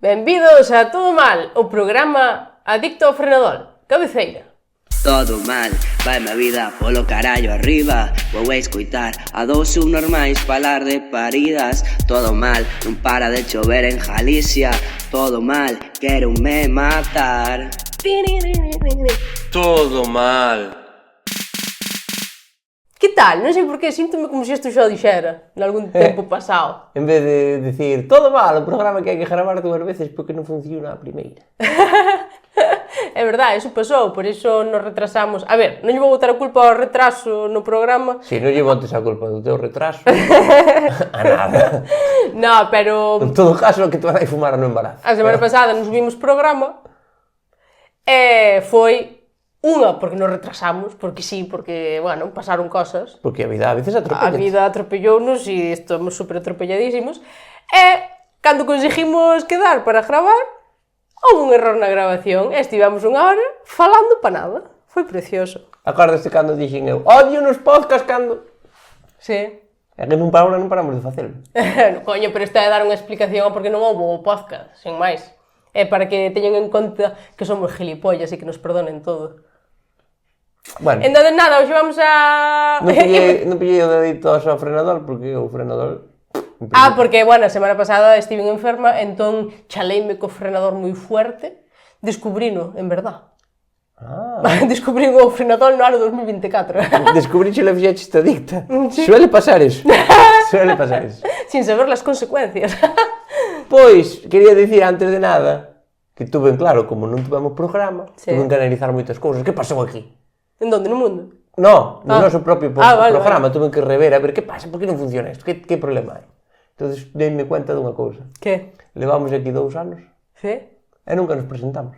Benvidos a Todo Mal, o programa adicto ao frenador. Cabeceira. Todo mal, vai a vida polo carallo arriba. Vou a escoitar a dous subnormais falar de paridas. Todo mal, non para de chover en Galicia. Todo mal, quero me matar. Todo mal. Que tal? Non sei por que, síntome como se isto xa o dixera nalgún tempo pasado. En vez de decir, todo mal, o programa que hai que gravar dúas veces porque non funciona a primeira. É verdade, eso pasou, por iso nos retrasamos. A ver, non lle vou botar a culpa ao retraso no programa. Si, non lle botes a culpa do teu retraso a nada. No, pero... En todo caso, que te vai fumar no embarazo. A semana pasada nos vimos programa e foi... Unha, porque nos retrasamos, porque sí, porque, bueno, pasaron cosas. Porque a vida a veces atropella. A vida atropellounos e estamos super atropelladísimos. E, cando conseguimos quedar para gravar, houve un error na grabación e estivemos unha hora falando pa nada. Foi precioso. Acordaste cando dixen eu, odio nos podcast cando... Sí. É que non paramos de facelo. No, coño, pero isto é dar unha explicación porque non houve o podcast, sen máis. É para que teñan en conta que somos gilipollas e que nos perdonen todo. Bueno, Entón, nada, hoxe vamos a... non pillei o dedito ao frenador porque o frenador... Porque, bueno, a semana pasada estive enferma, entón chaleime co frenador moi fuerte, descubrino, en verdad. Descubrín o frenador no ano 2024. Descubriche la fixaste adicta. Sí. Suele pasar eso. Suele pasar eso. Sin saber las consecuencias. Pois, quería dicir antes de nada que tuve en claro, como non tuvemos programa, Sí. tuve que analizar moitas cousas. Que pasou aquí? En donde? No mundo? No, no noso propio vale, programa, tuve que rever a ver que pasa, por que non funciona isto, que problema hai? Entonces, deime cuenta dunha cousa. Que? Levamos aquí 2 anos Sí? e nunca nos presentamos.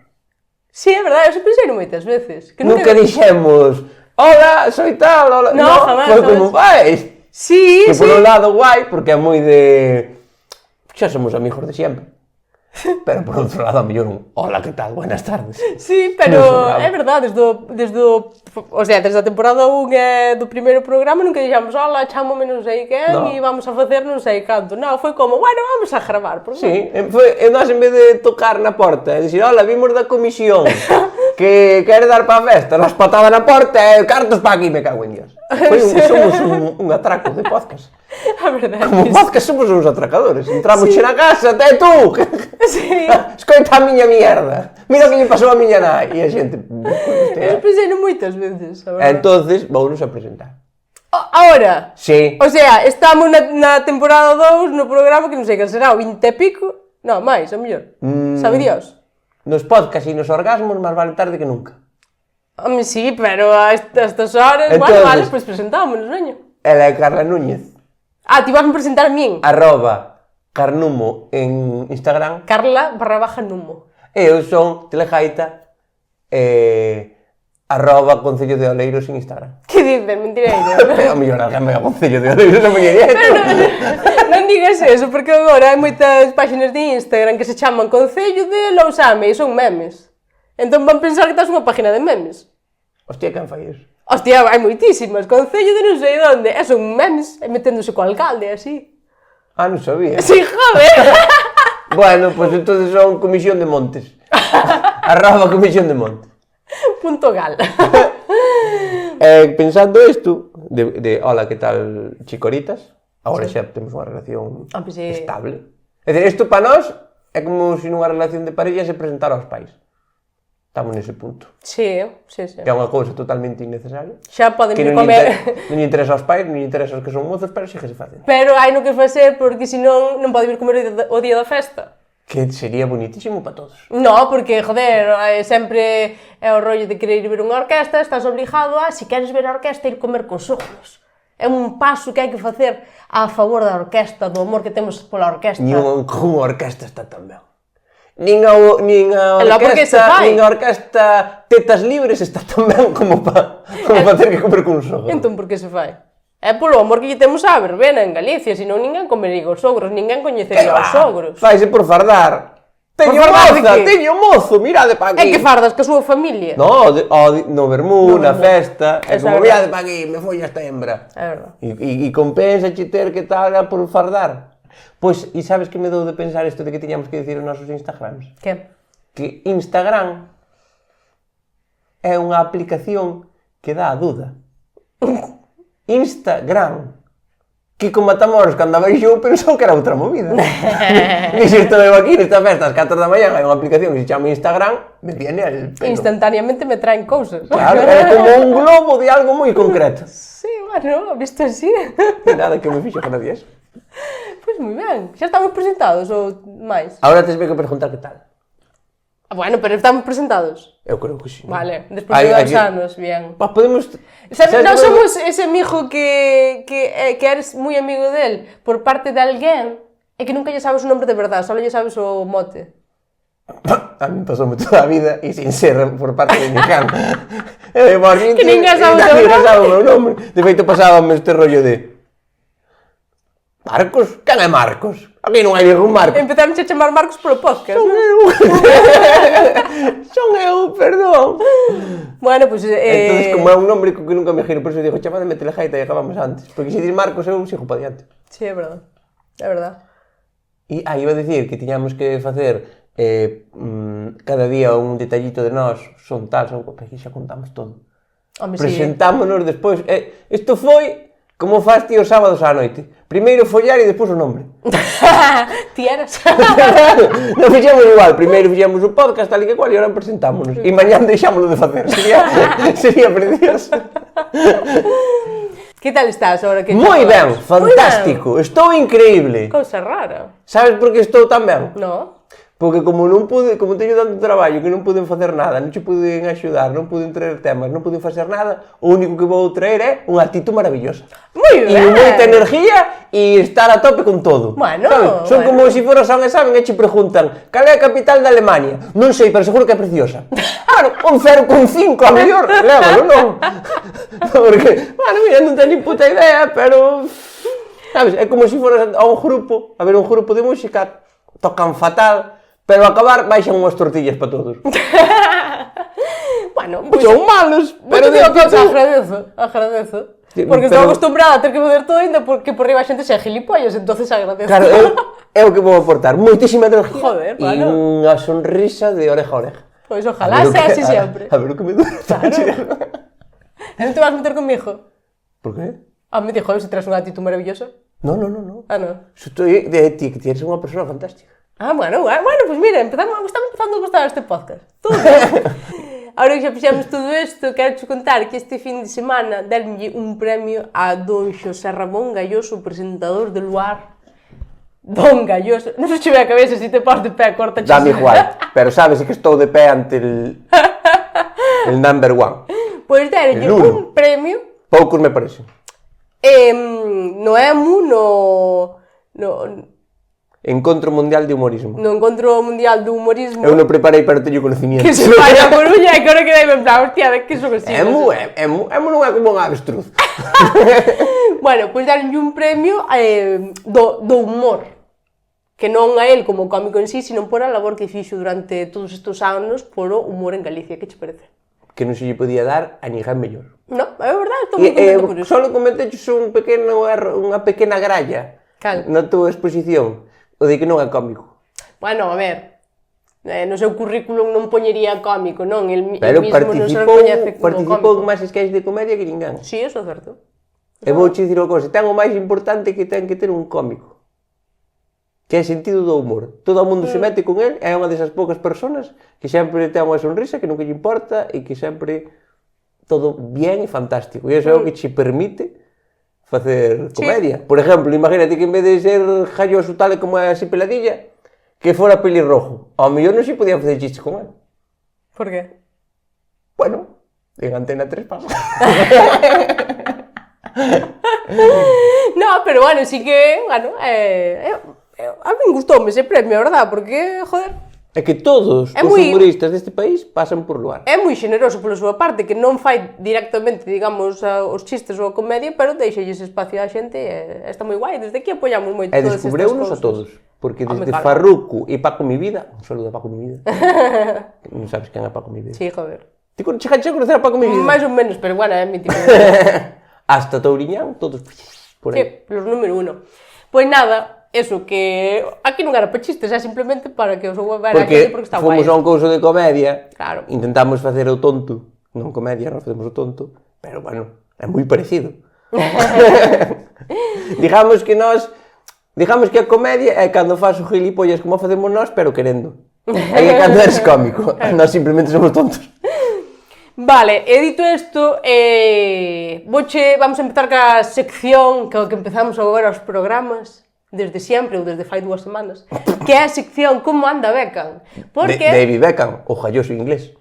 Sí, é verdade, eu se pensei moitas veces. Que Nunca dixemos, hola, soy tal, hola... No, jamás, foi jamás. como, vais. Sí, Que sí. por un lado guai, porque é moi de... Xa somos amigos de sempre. Pero por outro lado, a mellor un, hola, que tal, buenas tardes. Sí, pero No, é verdade, desde a temporada 1 do primeiro programa nunca dixamos, hola, chámome non sei quen No. e vamos a facer non sei canto. Non, foi como, bueno, vamos a gravar. Porque... Sí, nós en vez de tocar na porta e dicir, hola, vimos da comisión que quere dar para a festa, nos patada na porta e cartos para aquí, me cago en Dios. Somos un atraco de podcast. A verdade. Como podcast somos uns atracadores. Entramos xe na casa, te tú! Sí. Escoita a miña mierda. Mira o que lle pasou a miña nai. E a xente... Eu pensei moitas veces, a verdade. Entonces, vounos a presentar. Ahora, Sí. o sea, estamos na temporada 2 no programa que non sei que será, o 20 e pico, non, máis, a mellor, sabe Dios. Nos podcast e nos orgasmos, máis vale tarde que nunca. Home, sí, pero a estas horas, Entonces- vale, pois presentámonos, veño. Ela é Carla Núñez. Ti vas me presentar a min, @carnumo en Instagram. Carla_Numo. E eu son Telejaita @Concello de Oleiros en Instagram. Que dices, mentireiro? A mellor alguén vai a Concello de Oleiros a miña dieta. Non digas eso, porque agora hai moitas páxinas de Instagram que se chaman Concello de Lousame e son memes. Entón van pensar que estás unha página de memes. Hostia, quen fai eso? Hostia, hai moitísimas, Concello de non sei onde, e son memes, e meténdose co alcalde, así. Ah, non sabía. Sí, joder! Bueno, pues entonces son Comisión de Montes. @Comisión de Montes. Punto gal. Pensando isto, de hola, que tal, chicoritas, agora xa temos unha relación Pues sí. estable. É dicir, isto para nós é como se nunha relación de parella se presentara aos pais. Estamos nese punto. Sí, sí, sí. Que é unha cousa totalmente innecesaria. Xa poden Que ir non comer. non lle interesa aos pais, non lle interesa aos que son mozos, pero síguese facendo. Pero hai no que facer porque senón non pode vir comer o día da festa. Que sería bonitísimo para todos. No, porque, joder, sempre é o rollo de querer ir ver unha orquesta, estás obrigado a, se queres ver a orquesta, ir comer con sogros. É un paso que hai que facer a favor da orquesta, do amor que temos pola orquesta. Nin unha orquesta está tan ben. Nin Ela, porque se fai? a orquesta Tetas Libres está tan ben como para ter que comer con un sogro. Entón, por que se fai? É polo amor que lle temos á verbena en Galicia, senón ninguén comería os sogros, ninguén coñecería os sogros. Faise por fardar. Teño fardar de moza, que? teño mozo, mirade pa É aquí. que fardas ca súa familia. No, no vermú, na festa, é Esa como, é mirade pa aquí, me foi esta hembra. É verdade. E compensa che ter que tal por fardar. Pois, e sabes que me dou de pensar isto de que tiñamos que dicir os nosos Instagrams? Que? Que Instagram é unha aplicación que dá a duda. Instagram. Kiko Matamoros, cando a baixou, pensou que era outra movida. Dixo, estou eu aquí nesta festa ás 4 da mañá, hai unha aplicación que se chama Instagram, me viene el pelo. Instantáneamente me traen cousas. Claro, é como un globo de algo moi concreto. Sí, bueno, visto así. E nada, que me fixo gracias. Pois moi ben. Xa estamos presentados ou máis? Ahora tes que preguntar que tal. Bueno, pero estamos presentados. Eu creo que sí. Vale, despois de 2 anos, bien. Pa, podemos... Sabes, nós somos ese amigo que eres moi amigo del por parte de alguén e que nunca lle sabes o nombre de verdade, só lle sabes o mote. A mí pasoume toda a vida e sin ser por parte de ninguén. Que ninguén sabe o meu nome. De feito, pasábame este rollo de... Marcos? Quen é Marcos? Aquí non hai ningún Marcos. Empezaron a chamar Marcos polo podcast, Son non? eu. Son eu, perdón. Bueno, pois... Entonces, como é un nombre que nunca me giro, por eso digo, chamademe Telejaita e acabamos antes. Porque se dir Marcos, eu sigo pa diante. Sí, é verdade. É verdade. E iba a dicir que tiñamos que facer cada día un detallito de nós, son tal, aquí xa contamos todo. Home, Presentámonos despois. Isto foi como faz ti os sábados á noite. Primeiro follar e despois o nombre. Ti eras. Non fixemos igual, primeiro fixemos o podcast tal e que cual e ahora presentámonos. E mañán deixámoslo de facer. Sería precioso. Que tal estás agora que... Moi ben, fantástico. Estou increíble. Cousa rara. Sabes por que estou tan ben? No? Porque como teño tanto traballo que non puden facer nada, non che puden axudar, non puden traer temas, non puden facer nada, o único que vou traer é unha actitud maravillosa. Moi ben. E moita energía e estar a tope con todo. Bueno, ¿sabes? Son como se foras a un examen e che preguntan cal é a capital de Alemania. Non sei, pero seguro que é preciosa. Bueno, un 0,5 a mellor, lévalo, non? Porque, bueno, mira, non teño ni puta idea, pero... Sabes, é como se foras a un grupo, a ver un grupo de música, tocan fatal, pero ao acabar baixan unhas tortillas para todos. Bueno, pues, son malos, pero digo que agradezo. Sí, Porque estou pero... acostumbrada a ter que fazer todo ainda porque por riba a xente xa gilipollas, entonces agradezo. Claro, é o que vou aportar, moitísima energía. Joder, e bueno. unha sonrisa de oreja a oreja. Pois ojalá sea así sempre. A ver o que me dura. Claro. Non te vas meter conmigo? Por qué? Me dijo, se traes unha actitud maravillosa. No. Ah, no. Estoy de ti, que tienes unha persona fantástica. Bueno, pues mira, estamos empezando a gustar este podcast. Todo ben. Ahora que xa fixemos todo isto, quero te contar que este fin de semana deronlle un premio a don Xosé Ramón Galloso, presentador de Luar. Don Galloso. Non se che ve a cabeza, se te pos de pé, corta Xosé. Dame igual, pero sabes que estou de pé ante el number one. Pois deronlle un premio. Poucos me parecen. No EMU, no Encontro Mundial de Humorismo. no Encontro Mundial do Humorismo. Eu non preparei, pero teño conocimiento. Que se fai a Coruña e que ahora quedai en plan, hostia, de que son así. Emu non é como un avestruz. Bueno, pois daronlle un premio do humor. Que non a él como cómico en sí, sino por a labor que fixo durante todos estes anos por o humor en Galicia. Que che parece? Que non se lle podía dar a ninguén mellor. No, é verdade, estou moi contento por iso. Só cometeches un pequeno erro, unha pequena gralla na túa exposición. O de que non é cómico. Bueno, a ver, no seu currículum non poñería cómico, non? Pero mismo non se recoñece como participou cómico. en máis sketches de comedia que ninguén. Sí, eso é certo. E vou che dicir unha cosa, ten o máis importante que ten que ter un cómico. Que é sentido do humor. Todo o mundo se mete con él, é unha desas poucas personas que sempre ten unha sonrisa, que nunca lle importa e que sempre todo bien e fantástico. E iso é o que che permite facer comedia. Sí. Por exemplo, imagínate que en vez de ser jalloso tal como é así peladilla, que fora pelirrojo. Ao mellor non se podía facer chistes con él. Por qué? Bueno, en Antena 3 pasa. No, pero bueno, sí que, bueno, a mí gustoume ese premio, verdad? Porque, joder... É que todos os humoristas deste país pasan por Luar. É moi xeneroso pola súa parte, que non fai directamente, digamos, os chistes ou a comedia, pero deixalles espacio á xente e está moi guai. Desde aquí apoiamos moito todas estas cousas. E descubreunos a todos, porque desde Farruco e Paco Mi Vida, un saludo a Paco Mi Vida, non sabes quen é Paco Mi Vida. Sí, joder. Ti chegaste a conocer a Paco Mi Vida? Mais ou menos, pero bueno, é mítico. Hasta Touriñán, todos por aí. Sí, los número 1. Pois nada, eso, que aquí non era para chistes, é simplemente para que os vou ver aquí porque está guai. Porque fomos a un couso de comedia, Claro. intentamos facer o tonto, non comedia, non facemos o tonto, pero bueno, é moi parecido. Digamos que a comedia é cando faz o gilipollas como facemos nós, pero querendo. É que cando eres cómico, nós simplemente somos tontos. Vale, e dito isto, vamos a empezar ca sección que empezamos a ver aos programas desde sempre ou desde fai 2 semanas, que é a sección Como anda Beckham. Porque... David Beckham, o jalloso inglés.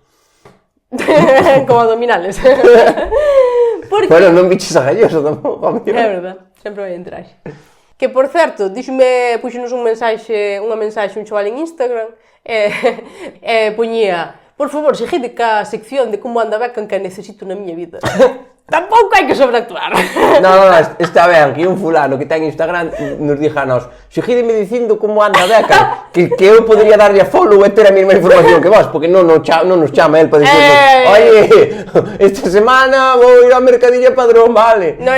Como abdominales. Porque... Bueno, non biches a galloso tampouco. É verdad, sempre vai en traxe. Que, por certo, puxenos unha mensaxe, un chaval en Instagram, poñía: por favor, seguide ca sección de Como anda Beckham que necesito na miña vida. Tampouco hai que sobreactuar. No, está ben, que un fulano que ten Instagram nos diga a nós: seguideme dicindo como anda Beckham, que eu podría darlle a follow e ter a mesma información que vos, porque non nos chama el para dicirnos: oye, esta semana vou ir ao Mercadilla Padrón, vale. No,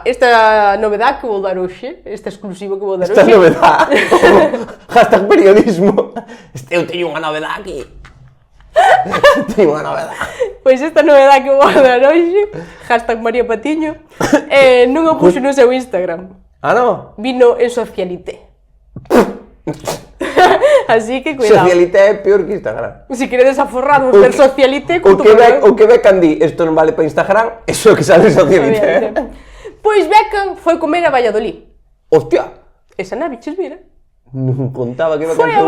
esta novedade que vou dar hoxe, esta exclusiva que vou dar hoxe... Esta novedade, hashtag periodismo, eu teño unha novedade aquí. Teño unha novedade. Pois esta novedade que vou dar hoxe, hashtag María Patiño, non o puxo no seu Instagram. Ah, non? Vino en Socialité. Así que cuidado. Socialité é peor que Instagram. Si queredes aforrarvos ver Socialité... O que Beckham di, isto non vale para Instagram, eso é o que sale en Socialité. Pois Beckham foi comer a Valladolid. Hostia! Esa na biches, mira. Non contaba que Foi a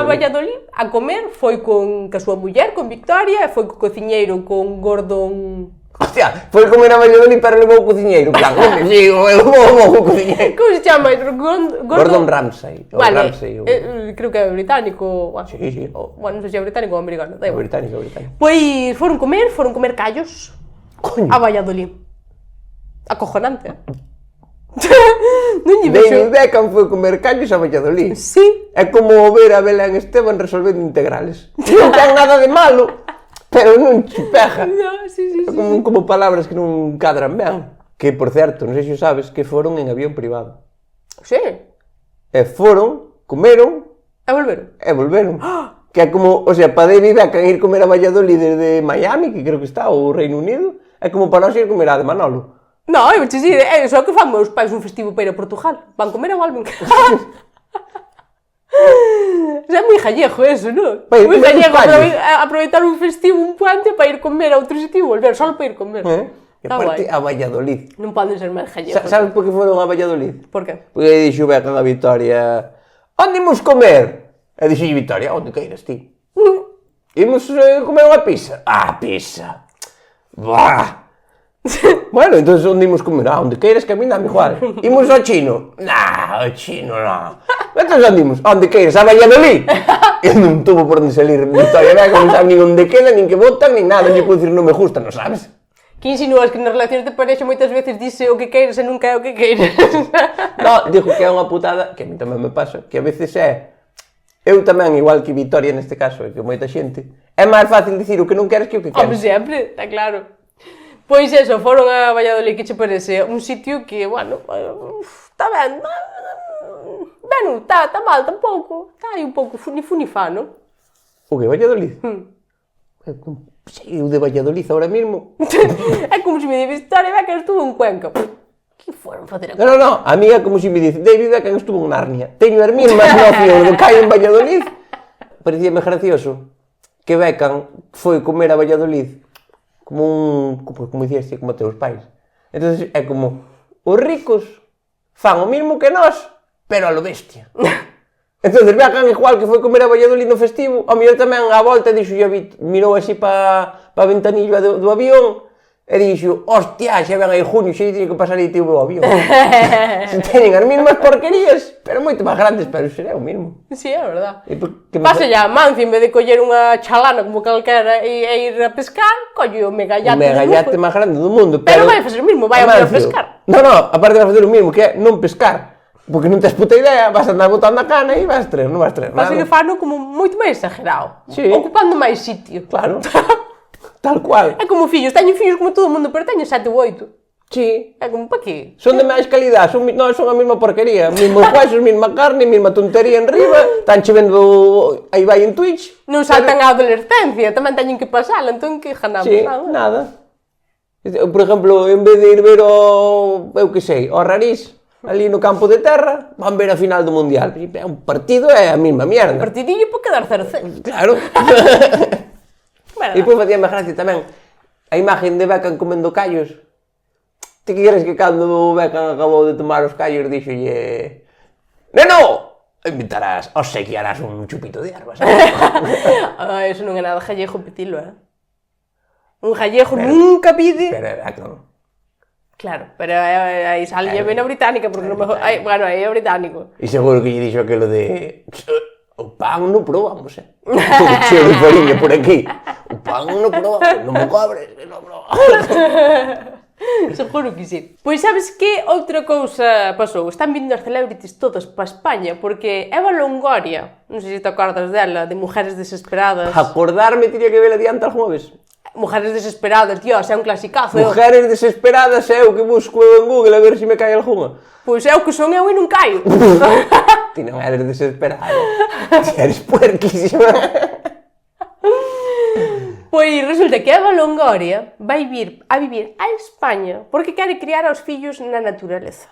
Valladolid a comer, foi ca súa muller, con Victoria, e foi co cociñeiro, con Gordon... Hostia, foi comer a Valladolid pero levou o cociñeiro. Plan, eu vou o cociñeiro. Como se chama? Gordon Ramsay. Vale, creo que é británico. Sí. Bueno, non sei se é británico ou americano. Británico. Pois foron comer callos. Coño. A Valladolid. Acojonante, David Beckham foi comer callos a Valladolid. Sí. É como ver a Belén Esteban resolvendo integrales. Non ten nada de malo, pero non che pega. Sí. Como palabras que non cadran ben. Que, por certo, non sei se o sabes, que foron en avión privado. Sí. E foron, comeron... E volveron. Que é como, o sea, para David Beckham ir comer a Valladolid desde Miami, que creo que está, ou Reino Unido, é como para nós ir comer a de Manolo. No, eu che dicir, é só que fan meus pais un festivo para ir a Portugal. Van comer e volven. É moi gallego eso, non? Moi gallego aproveitar un festivo, un puente para ir comer a outro sitio e volver, só para ir comer. E aparte a Valladolid. Non poden ser máis gallegos. Sabes por que foron a Valladolid? Por qué? Porque dixo Beckham a Victoria: onde imos comer? E dixo Victoria: onde queiras ti? Imos comer unha pizza. Pizza. Buah! Bueno, entón onde imos comer? Onde queiras, que a mí dame igual. Imos ao chino? Ao chino non. Entón onde imos? Onde queiras, a Valladolid. E non tuvo por onde salir Victoria Beckham, non sabe nin onde queda, nin que botan, nin nada. Non lle puedo dicir non me gusta, non sabes? Que insinúas que nas relacións de parexa moitas veces dice o que queiras e nunca é o que queiras. No, digo que é unha putada, que a mí tamén me pasa, que a veces é... Eu tamén, igual que Victoria neste caso, e que moita xente, é máis fácil dicir o que non queres que o que queres. Home, sempre, está claro. Pois eso, foron a Valladolid, que che parece? Un sitio que, bueno, está ben, bueno, está mal tampouco, está aí un pouco funifá, non? O que, Valladolid? Eu de Valladolid ahora mismo. É como se me dices, Victoria Beckham estuvo en Cuenca. Que foron facer a Cuenca? No, a mí é como se me dice, David Beckham estuvo en Narnia. Teño as mesmas nocións do que hai en Valladolid. Parecíame gracioso que Beckham foi comer a Valladolid como dicías, como teus pais. Entón é como, os ricos fan o mismo que nós, pero a lo bestia. Entón Beckham igual que foi comer a Valladolid no festivo, ao mellor tamén a volta dixo, mirou así pa ventanilla do avión e dixo, hostia, xa ven aí junio, xa tiene que pasar aí o meu avión. Se teñen as mesmas porquerías, pero moito máis grandes, pero será o mismo. Sí, é verdad. Pase ya a Mancio, en vez de coller unha chalana como calquera e ir a pescar, colle o megallate. O megallate máis grande do mundo. Pero vai facer o mismo, vai a pescar. No, aparte vai facer o mismo, que é non pescar. Porque non tes puta idea, vas a andar botando a cana e vas traer, non vas traer nada. Vas a que fano como moito máis exagerado. Sí. Ocupando máis sitio. Claro. Tal cual. É como fillos, teño fillos como todo o mundo, pero teño 7 ou 8. Sí. É como, pa que? Son de máis calidad, son a mesma porquería. Mismos huesos, mesma carne, mesma tontería en riba. Están che vendo aí vai en Twitch. Non saltan a adolescencia, tamén teñen que pasala, entón que ganamos Sí, nada. Por exemplo, en vez de ir ver eu que sei, o Rarís, ali no campo de terra, van ver a final do Mundial. É un partido, é a mesma mierda. Partidillo por quedar 0-0. Claro. Verdad. E depois facíame gracia tamén a imagen de Beckham comendo callos. Ti que queres que cando Beckham acabou de tomar os callos dixolle: Neno! Invitarás, obsequiarás un chupito de ervas. Eso non é nada gallego petilo, Un gallego nunca pide... Pero é Beckham. Claro, pero aí sale ben a británica, porque non me... Bueno, aí é británico. E seguro que lle dixo aquilo de... O pan non probamos, Todo cheo de fariña por aquí. O pan non probamos, non me cobres, non probamos. Seguro que sí. Pois sabes que outra cousa pasou? Están vindo as celebrities todas pa España, porque Eva Longoria, non sei se te acordas dela, de Mujeres Desesperadas. Acordarme tiña que ver adiante algunha vez. Mujeres Desesperadas, tío, é un clasicazo. Mujeres Desesperadas é o que busco en Google a ver se me cae algunha. Pois é o que son eu e non caio. Ti non eres desesperada. Ti eres puerquísima. Pois resulta que Eva Longoria vai vir a vivir a España porque quere criar aos fillos na naturaleza.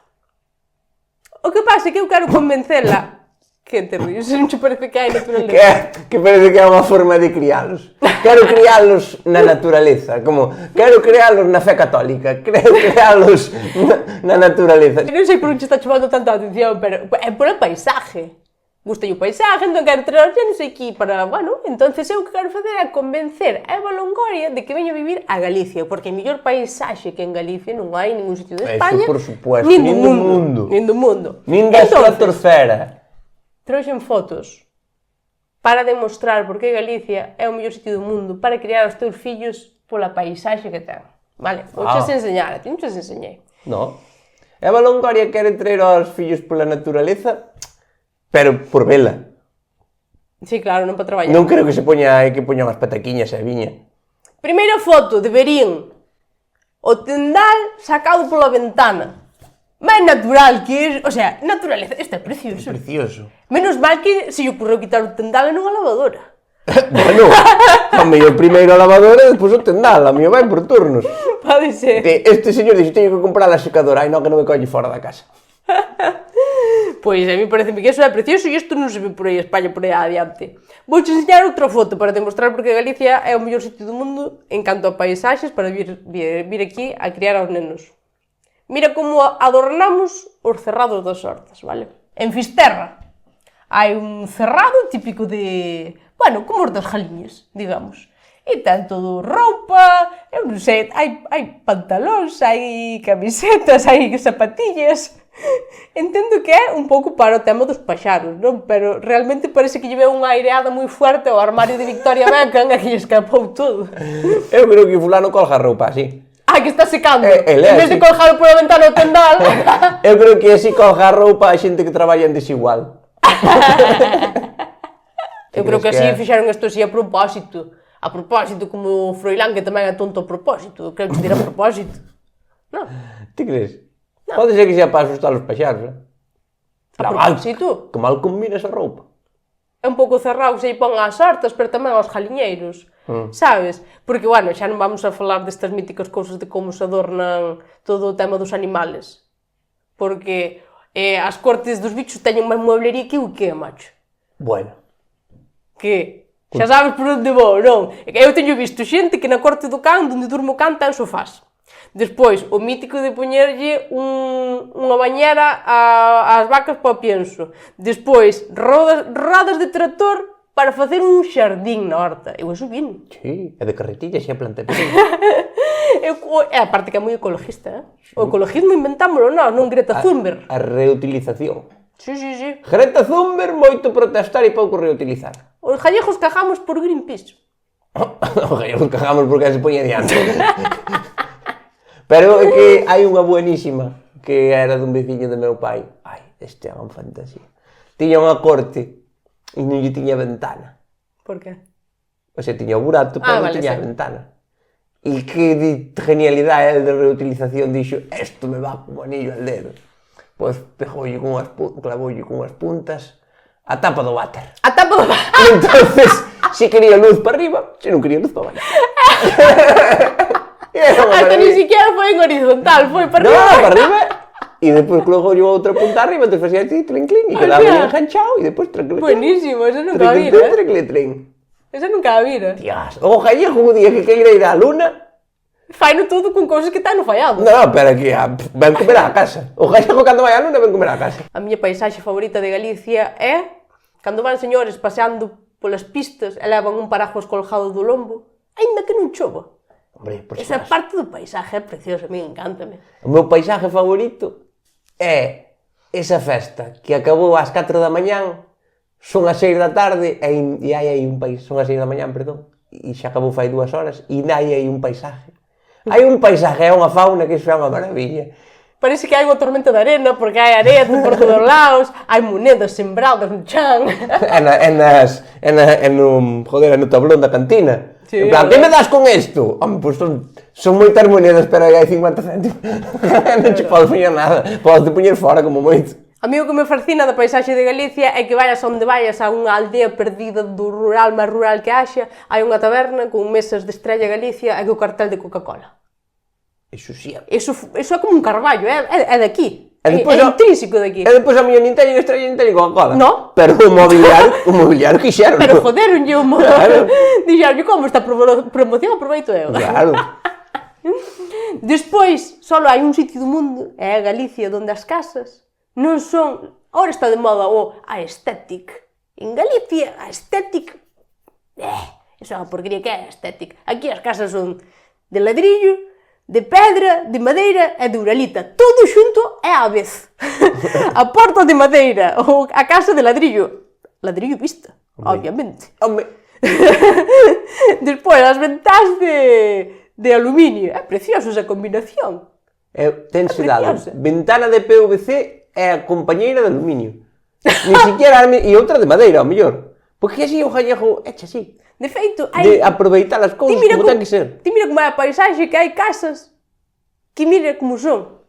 O que pasa é que eu quero convencela. Que te ríes? Non te parece que hai naturaleza? Que parece que é unha forma de crialos. Quero crialos na naturaleza, como quero crialos na fe católica, quero crialos na naturaleza. Non sei por que está chamando tanta atención, pero é por o paisaje. Gusta o paisaje, entón quero traer non sei aquí para, bueno, entonces eu o que quero facer é convencer a Eva Longoria de que veña a vivir a Galicia, porque o mellor paisaxe que en Galicia non hai en ningún sitio de España. Eso por supuesto, nin do mundo. Nin do mundo. Nin da estratosfera. Trouxen fotos para demostrar por que Galicia é o mellor sitio do mundo para criar os teus fillos pola paisaxe que ten. Vale, vouches enseñar, a ti non te enseñei. No. Eva Longoria quere traer aos fillos pola naturaleza, pero por vela. Sí, claro, non para traballar. Non creo que se poña unhas pataquiñas e viña. Primeira foto de Verín. O tendal sacado pola ventana. Máis natural que é, o sea, naturaleza, isto é precioso. Precioso. Menos mal que se lle ocurreu quitar o tendal en unha lavadora. Bueno, a mellor primeiro a lavadora e despois o tendal, a mío vai por turnos. Pode ser. Este señor dixo, teño que comprar a secadora, ai non, que non me colle fora da casa. Pois a mí parece que eso é precioso e isto non se ve por aí España, por aí adiante. Vou enseñar outra foto para demostrar porque Galicia é o mellor sitio do mundo en canto a paisaxes para vir aquí a criar aos nenos. Mira como adornamos os cerrados das hortas, vale? En Fisterra hai un cerrado típico de... Bueno, como os das Jaliñas, digamos. E ten todo roupa, eu non sei, hai pantalóns, hai camisetas, hai zapatillas... Entendo que é un pouco para o tema dos paxaros, non? Pero realmente parece que lle veu unha aireada moi fuerte ao armario de Victoria Beckham e que lle escapou todo. Eu creo que fulano colga roupa así. Que está secando. En vez de colgar por a ventana o tendal. Eu creo que así colga roupa a xente que traballa en desigual. Eu creo que así fixeron isto así a propósito. A propósito, como o Froilán, que tamén é tonto a propósito. Creo que se dirá a propósito. Non? Ti crees? No. Pode ser que sea para asustar os paxaros, A propósito? Que mal combina esa roupa. É un pouco cerrado, se pon ás hortas, pero tamén aos jaliñeiros. Sabes? Porque, bueno, xa non vamos a falar destas míticas cousas de como se adornan todo o tema dos animales. Porque as cortes dos bichos teñen máis mueblería que o que, macho. Bueno. Que? Xa sabes por onde vou, non? Eu teño visto xente que na corte do can, onde durmo o can, ten sofás. Despois, o mítico de poñerlle unha bañera ás vacas para o pienso. Despois, rodas de tractor para facer un xardín na horta. Eu eso vino. Sí, é de carretilla, xa plantei. É a parte que é moi ecologista, O ecologismo inventámoslo nós, non Greta Thunberg. A reutilización. Sí. Greta Thunberg, moito protestar e pouco reutilizar. Os gallegos cagamos por Greenpeace. Os gallegos cagamos porque se poñe diante. Pero é que hai unha buenísima que era dun veciño do meu pai. Ai, este é unha fantasía. Tiña unha corte e non lle tiña ventana. Por que? O sea, tiña o burato, pero non vale, tiña sí. ventana. E que genialidade de reutilización dixo, esto me va como anillo al dedo. Pois pegoulle clavoulle con as puntas a tapa do váter. A tapa do váter. E entonces, se quería luz para arriba, se non quería luz para baixo. Hasta ni siquiera foi en horizontal, foi para arriba. No, para arriba. E depois clavoulle outra punta arriba, entonces facía así, trin, clin, e quedaba bien enganchado, e depois trin. Buenísimo, eso nunca a vira, Eso nunca a vira. Tías, o gallego o día que queira ir á luna... Faino todo con cousas que están no fallado. No, pero aquí, ven comer á casa. O gallego cando vai á luna ven comer á casa. A miña paisaxe favorita de Galicia é cando van señores paseando polas pistas e levan un paraguas colgado do lombo, aínda que non chova. Hombre, por Esa parte do paisaje é preciosa, a mí encántame. O meu paisaje favorito é esa festa que acabou ás 4 da mañán, son as 6 da tarde e hai aí un paisaje, son as 6 da mañán, perdón, e xa acabou fai 2 horas e hai aí un paisaje. Hai un paisaje, é unha fauna que iso é unha maravilla. Parece que hai unha tormenta de arena, porque hai areta por todos lados, hai monedas sembradas no chan. No tablón da cantina. Sí, En plan, que me das con isto? Home, pois son moitas monedas, pero aí hai 50 céntimos. Non che podes poñer nada, podes poñer fora como moito. A mí o que me fascina da paisaxe de Galicia é que vayas onde vayas a unha aldea perdida do rural máis rural que haxa, hai unha taberna con mesas de Estrella Galicia e co cartel de Coca-Cola. Iso sí. Eso é como un carballo, é de aquí. É depois intrínseco de aquí. E depois a miña Nintendo e Estrella Nintendo Coca-Cola. No. Pero o mobiliario quixeron. Pero joderonlle o modo. Claro. Dixeronlle, como esta promoción aproveito eu. Claro. Despois, só hai un sitio do mundo, é a Galicia, onde as casas non son... Ahora está de moda o aesthetic. En Galicia, a aesthetic... Eso é unha porquería que é aesthetic. Aquí as casas son de ladrillo, de pedra, de madeira e de uralita. Todo xunto é á vez. A porta de madeira ou a casa de ladrillo. Ladrillo vista, obviamente. Home. Despois, as ventás de aluminio. É precioso esa combinación. Tense dado. Ventana de PVC é a compañeira de aluminio. Ni siquiera... E outra de madeira, ao mellor. Porque así o gallego eche así. De feito, hai... De aproveitar as cousas como ten que ser. Ti mira como é a paisaxe, que hai casas que mira como son.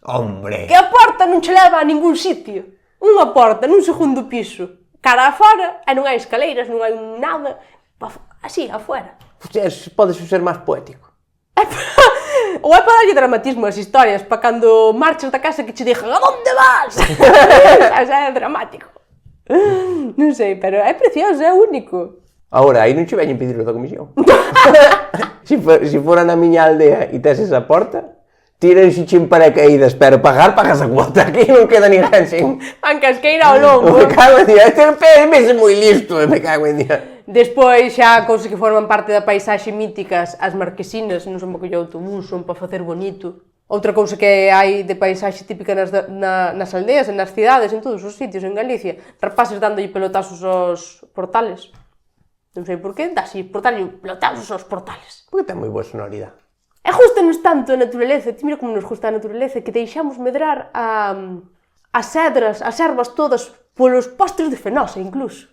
Hombre. Que a porta non che leva a ningún sitio. Unha porta nun segundo piso. Cara a fora, e non hai escaleiras, non hai nada. Así, afuera. Podes ser máis poético. Ou é para darlle dramatismo ás historias, para cando marchas da casa que che dixan a onde vas? É dramático. Non sei, pero é precioso, é único. Agora, aí non che veñen pedir da comisión. Se fora na miña aldea e tes esa porta, tírense en paracaídas, pero pagas a cuota, aquí non queda ninguén sin... Pan casqueira ao longo. Me cago en día, este é moi listo, me cago en día. Despois xa cousas que forman parte da paisaxe míticas, as marquesinas, non son porque o autobús, son para facer bonito. Outra cousa que hai de paisaxe típica nas aldeas, nas cidades, en todos os sitios en Galicia, rapaces dándolle pelotazos aos portales. Non sei por que, daslle pelotazos aos portales. Porque ten moi boa sonoridade. E gustanos tanto a naturaleza, ti mira como nos gusta a naturaleza, que deixamos medrar as cedras, as ervas todas, polos postes de fenosa, incluso.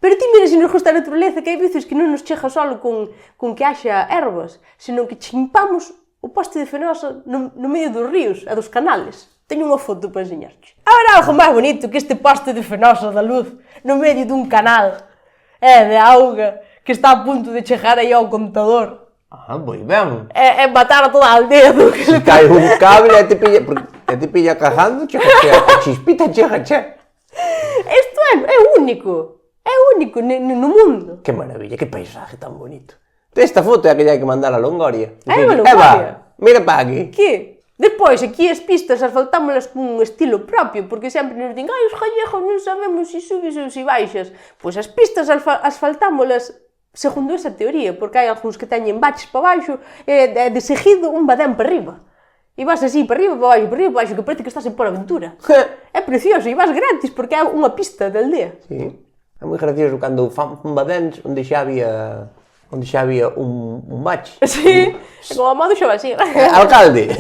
Pero ti mira se nos gusta a naturaleza, que hai veces que non nos chega solo con que haxa ervas, senón que chimpamos o poste de fenosa no medio dos ríos e dos canales. Teño unha foto para enseñarche. Habrá algo máis bonito que este poste de fenosa da luz no medio dun canal de auga que está a punto de chegar aí ao contador. Ah, moi ben. É matar a toda a aldea do que se cae un cable e te pilla cajando, a chispita chega, che. Isto é único. É único no mundo. Que maravilla, que paisaje tan bonito. Esta foto é a que hai que mandar a Longoria. É a Longoria. Eva, mira pa aquí. Que? Despois, aquí as pistas asfaltámolas con un estilo propio, porque sempre nos din, os gallegos non sabemos se subes ou se baixas. Pois as pistas asfaltámolas segundo esa teoría, porque hai algúns que teñen baches para baixo e de seguido un badén para arriba. E vas así, para arriba, para baixo, que parece que estás en por aventura. É precioso, e vas gratis, porque é unha pista de aldea. Sí, é moi gracioso cando fan badéns onde xa había un bache. Sí, como a modo xa va así. Alcalde,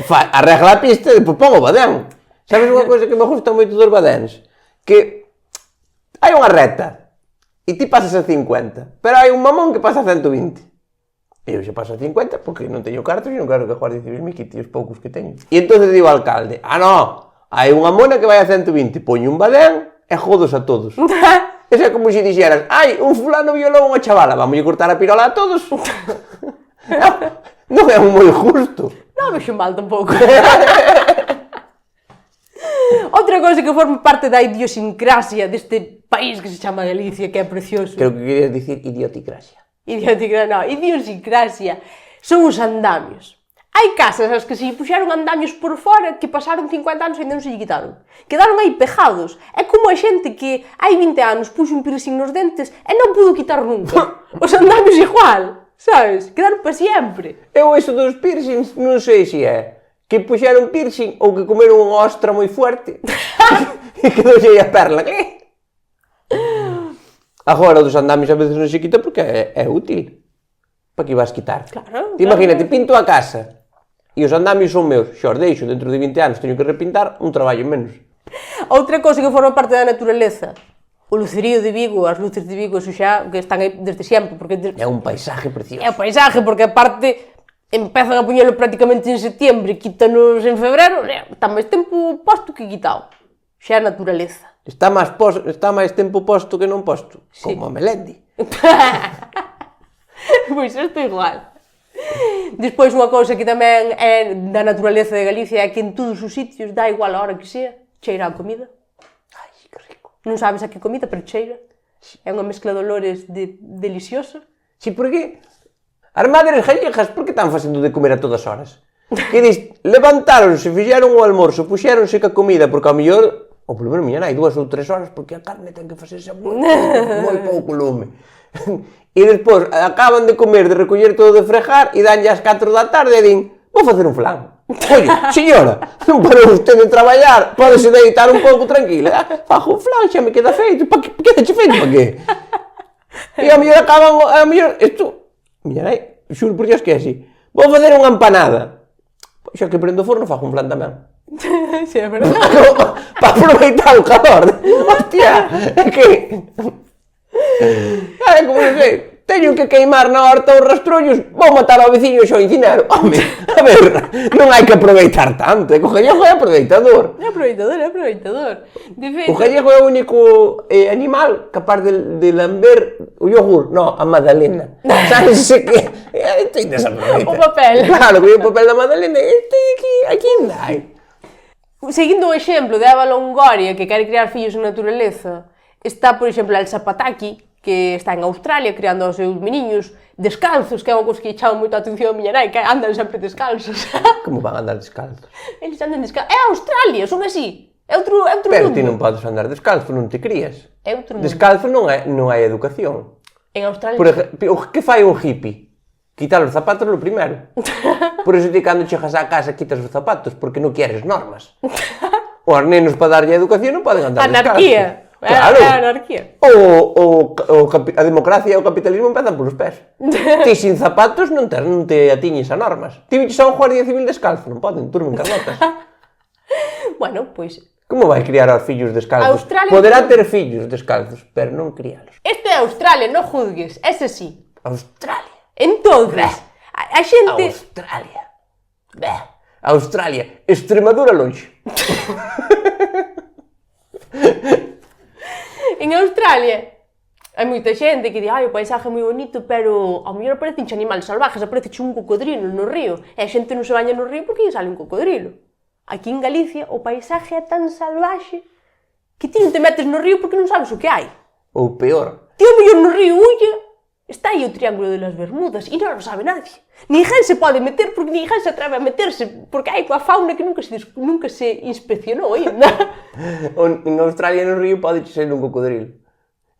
arregla a pista e depois pon o badén. Sabes unha coisa que me gusta moito dos badéns? Que hai unha reta e ti pasas a 50, pero hai un mamón que pasa a 120. Eu xa paso a 50 porque non teño cartos e non quero que a Guardia Civil me quite os poucos que teño. E entón digo ao alcalde, non, hai unha mona que vai a 120, poño un badén e jodos a todos. Ese é como se dixeras, un fulano violou unha chavala, vamos cortar a pirola a todos. Non é moi justo. Non vexo mal tampouco. Outra cousa que forma parte da idiosincrasia deste país que se chama Galicia, que é precioso. Creo que querías dicir idioticrasia. Idiosincrasia. Son os andamios. Hai casas as que se puxeron andamios por fora que pasaron 50 anos e ainda non se lle quitaron. Quedaron aí pegados. É como a xente que hai 20 anos puxo un piercing nos dentes e non pudo quitar nunca. Os andamios igual, sabes? Quedaron para sempre. Eu iso dos piercings non sei se é que puxeron piercing ou que comeron unha ostra moi fuerte e quedoulle aí a perla. Agora, o dos andamios a veces non se quita porque é útil. Para que vas quitar? Claro. Imagínate, pinto a casa e os andamios son meus. Xa os deixo, dentro de 20 anos teño que repintar, un traballo menos. Outra cousa que forma parte da naturaleza, o lucerío de Vigo, as luces de Vigo, eso xa que están aí desde sempre. Porque é un paisaje precioso. É un paisaje, porque aparte empezan a poñelo prácticamente en setembro e quítanos en febrero, está máis tempo posto que quitado. Xa é naturaleza. Está máis tempo posto que non posto. Sí. Como a Melendi. Pois isto é igual. Despois, unha cousa que tamén é da naturaleza de Galicia é que en todos os sitios, dá igual a hora que sea, cheira a comida. Ai, que rico. Non sabes a que comida, pero cheira. É unha mezcla de olores deliciosa. Si, porque as madres gallegas, por que están facendo de comer a todas horas? Que dis, levantáronse, fixeron o almorzo, puxéronse ca comida, porque ao mellor, ou polo menos miña nai, 2 ou 3 horas, porque a carne ten que facerse moi pouco lume. E despois acaban de comer, de recoller todo, de fregar, e danlle as 4 da tarde e din, vou facer un flan. Oye, señora, non parou usted de traballar, pódese deitar un pouco tranquila. Fajo un flan, xa me queda feito. Pa que quedache feito, pa que? E ao mellor acaban, ao mellor, isto, miña nai, xuro por Dios que é así, vou facer unha empanada. Xa que prendo o forno, fajo un flan tamén. Sí, é verdade. Para aproveitar o calor. Hostia, é que... como non sei, teño que queimar na horta os rastrollos, vou matar ao veciño e xo incineiro. Home, a ver, non hai que aproveitar tanto, o gallego é aproveitador. É aproveitador. De feito... O gallego é o único animal capaz de lamber o yogur, no, a magdalena. Sabes que... Este desaproveita. O papel. Claro, que o papel da magdalena, este aquí ainda hai. Seguindo o exemplo de Eva Longoria, que quere criar fillos en naturaleza, está, por exemplo, Elsa Pataki, que está en Australia criando os seus meniños descalzos, que é unha cousa que chama moito a atención a miña nai, que andan sempre descalzos. Como van andar descalzos? Eles andan descalzos. É Australia, son así. É outro Pero mundo. ti non podes andar descalzo, non te crías. É outro mundo. Descalzo non hai educación. En Australia... Por exemplo, que fai un hippie? Quitar os zapatos lo primeiro. Por iso ti cando chegas á casa quitas os zapatos, porque non queres normas. Os nenos para darlle educación non poden andar descalzos. Anarquía. Claro. É anarquía. A democracia e o capitalismo empezan polos pés. Ti sin zapatos non te atiñes a normas. Ti viches a un guardia civil descalzo, non poden, turmen carnotas. Bueno, pois... Como vai criar aos fillos descalzos? Australia... Poderá ter fillos descalzos, pero non criálos. Este é Australia, non juzgues, ese sí. Australia. Entonces, a xente... Australia. Extremadura longe. En Australia hai moita xente que di, o paisaje é moi bonito, pero ao mellor aparecenche animales salvajes, aparecenche un cocodrilo no río, e a xente non se baña no río porque lle sale un cocodrilo. Aquí en Galicia o paisaje é tan salvaxe que ti non te metes no río porque non sabes o que hai. Ou peor. Ti ao mellor no río Ulla está aí o Triángulo de las Bermudas e non o sabe nadie. Ninguén se pode meter porque ninguén se atreve a meterse porque hai coa fauna que nunca se inspeccionou ainda. En Australia no río pode sair un cocodrilo.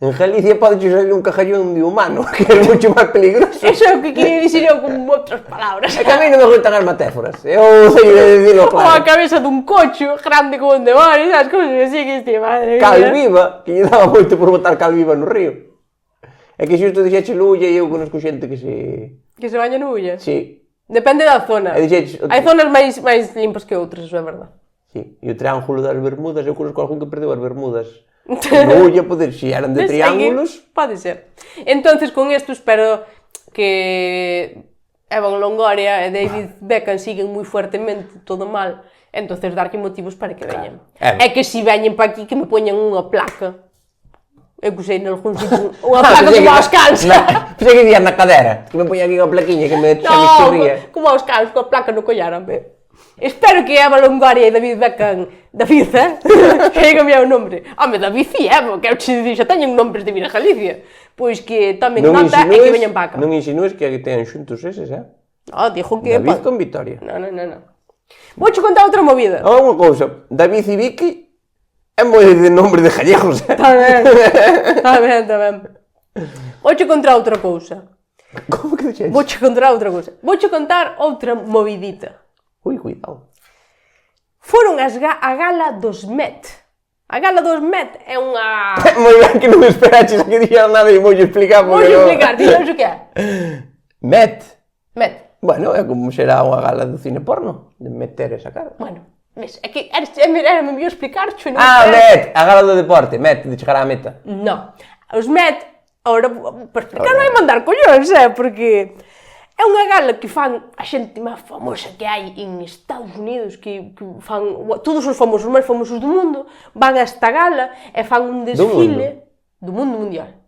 En Galicia pode sair un cajallón de humano, que é moito máis peligroso. Eso é o que quería dicir eu con outras palabras. É que a mí non me gustan as metáforas. Eu sei de dicilo claro. Ou a cabeza dun cocho grande como un demonio, sabes como se sigue este madre. Calviva, que lle daba moito por botar calviva no río. É que xusto dixeche Lulla e eu conozco xente que se... Que se baña no Ulla? Sí. Depende da zona. Hai zonas máis limpas que outras, eso é verdade. Sí, e o triángulo das Bermudas, eu conozco algún que perdeu as Bermudas. No Ulla, poder, si eran de triángulos... Pode ser. Entonces, con isto espero que Evan Longoria e David Beckham siguen moi fuertemente todo mal, entonces darlle motivos para que veñan. É que se veñen para aquí que me poñan unha placa. Eu que sei, nalgún sitio, unha placa como aos cans. Pensei que dicías na cadera, que me poña aquí unha plaquiña que me churría. Como aos cans, coa placa no collar, espero que Eva Longoria e David Beckham, David, chega-me o nombre. David e Eva, que eu te dixo, teñen nombres de vir a Galicia. Pois que tomen nota e que veñan para cá. Non insinúes que teñen xuntos eses, Dixo que... David con Vitoria. Non. Vouche contar outra movida. Unha cousa, David e Vicky é moi de nombre de gallegos, Está ben. Vouche contar outra cousa. Como que dixetes? Vouche contar outra movidita. Ui, cuidado. Foron a gala dos Met. A gala dos Met é unha... Moi ben que non me esperaches que dixera nada e voulle explicar. Voulle explicar, ti sabes o que é? Met? Met. Bueno, é como será unha gala do cine porno, de meter esa cara. Bueno, ves, é que era mellor explicar-cho. Met, a gala do deporte, Met, de chegar á meta. Non, os Met, ahora, para explicar non hai mandar collóns, porque... É unha gala que fan a xente máis famosa que hai en Estados Unidos, que fan, todos os famosos, máis famosos do mundo, van a esta gala e fan un desfile do mundo mundial.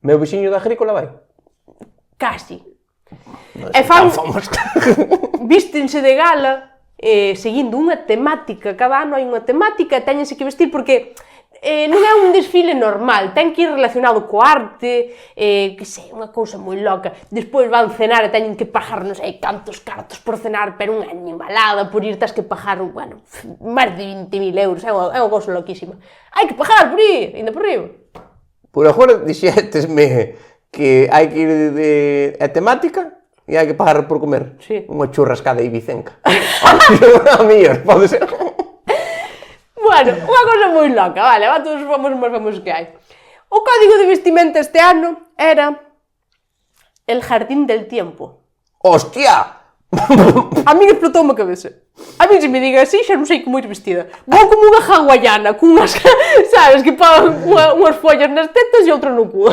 Meu veciño da Agrícola vai? Casi. Non E fan, vístense de gala, seguindo unha temática, cada ano hai unha temática e teñense que vestir porque... non é un desfile normal, ten que ir relacionado co arte, que sei, unha cousa moi loca. Despois van cenar e teñen que pagar non sei cantos cartos por cenar, pero unha animalada, por ir tens que pagar, bueno, máis de 20.000 euros, é unha cousa loquísima. Hai que pagar por ir, ainda por riba. Por agora dixétesme que hai que ir de temática e hai que pagar por comer. Sí. Unha churrascada ibicenca. A mellor, pode ser. Bueno, unha cousa moi loca, vale, va todos os famosos máis famosos que hai. O código de vestimenta este ano era el jardín del tiempo. Hostia! A mí explotou-me a cabeza. A mí se me diga así, xa non sei como ir vestida. Vou como unha hawaiana, cunhas, sabes, que pagan unhas follas nas tetas e outra no cu.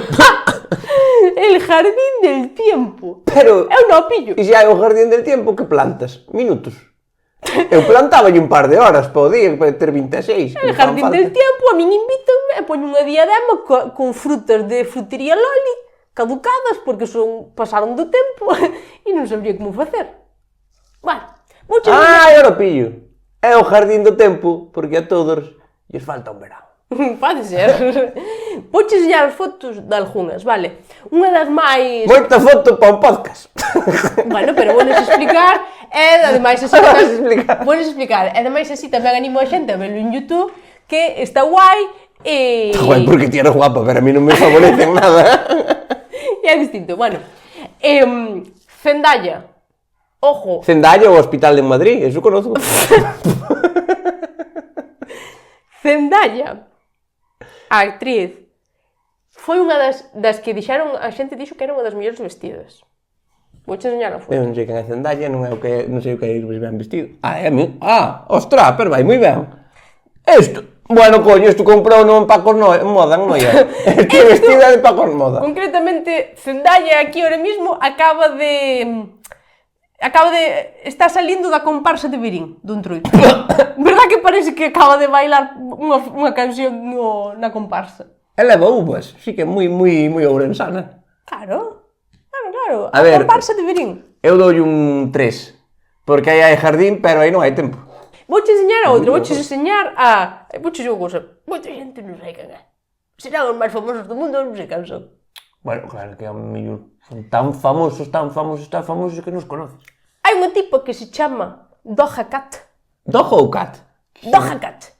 El jardín del tiempo. Pero... Eu non pillo. E se hai o jardín del tiempo, que plantas? Minutos. Eu plantaba un par de horas para o día, para ter 26. El jardín del tiempo, a min invitanme e poño unha diadema con frutas de frutería Loli, caducadas, porque pasaron do tempo e non sabría como facer. Bueno, agora pillo. É o jardín do tempo, porque a todos lles falta un verán. Pode ser. Vouche enseñar as fotos de algunhas, vale? Unha das máis... Moita foto para un podcast. Bueno, pero vou explicar, e ademais así... Vou explicar, e ademais así tamén animo a xente a verlo en YouTube, que está guai e... Está guai porque ti eres guapa, pero a mí non me favorecen nada. E é distinto, bueno. Zendaya. Ojo. Zendaya, o hospital de Madrid, eso conozco. Zendaya, a actriz, foi unha das que dixeron, a xente dixo que era unha das mellores vestidas. Vouche enseñar a foto. Eu non sei quen é Zendaya, non sei o que é ir ben vestido. É a mí? Ostras, pero vai moi ben. Bueno, coño, isto comprou non en Pacos Moda, non é? Este vestida de Pacos Moda. Concretamente, Zendaya aquí ahora mismo acaba de... Está salindo da comparsa de Verín, dun truito. Verdad que parece que acaba de bailar unha canción na comparsa? Ela leva uvas, sí que é moi ourensana. Claro. A comparsa de Verín. Eu dou un 3, porque aí hai jardín, pero aí non hai tempo. Vouche enseñar a outra, vouche enseñar a... Vouche unha cousa, moita xente non sei quen é. Serán os máis famosos do mundo, non sei quen son. Bueno, claro que é o mellor. Son tan famosos que nos conoces. Hai unha tipa que se chama Doja Cat. Doja ou Cat? Doja Cat.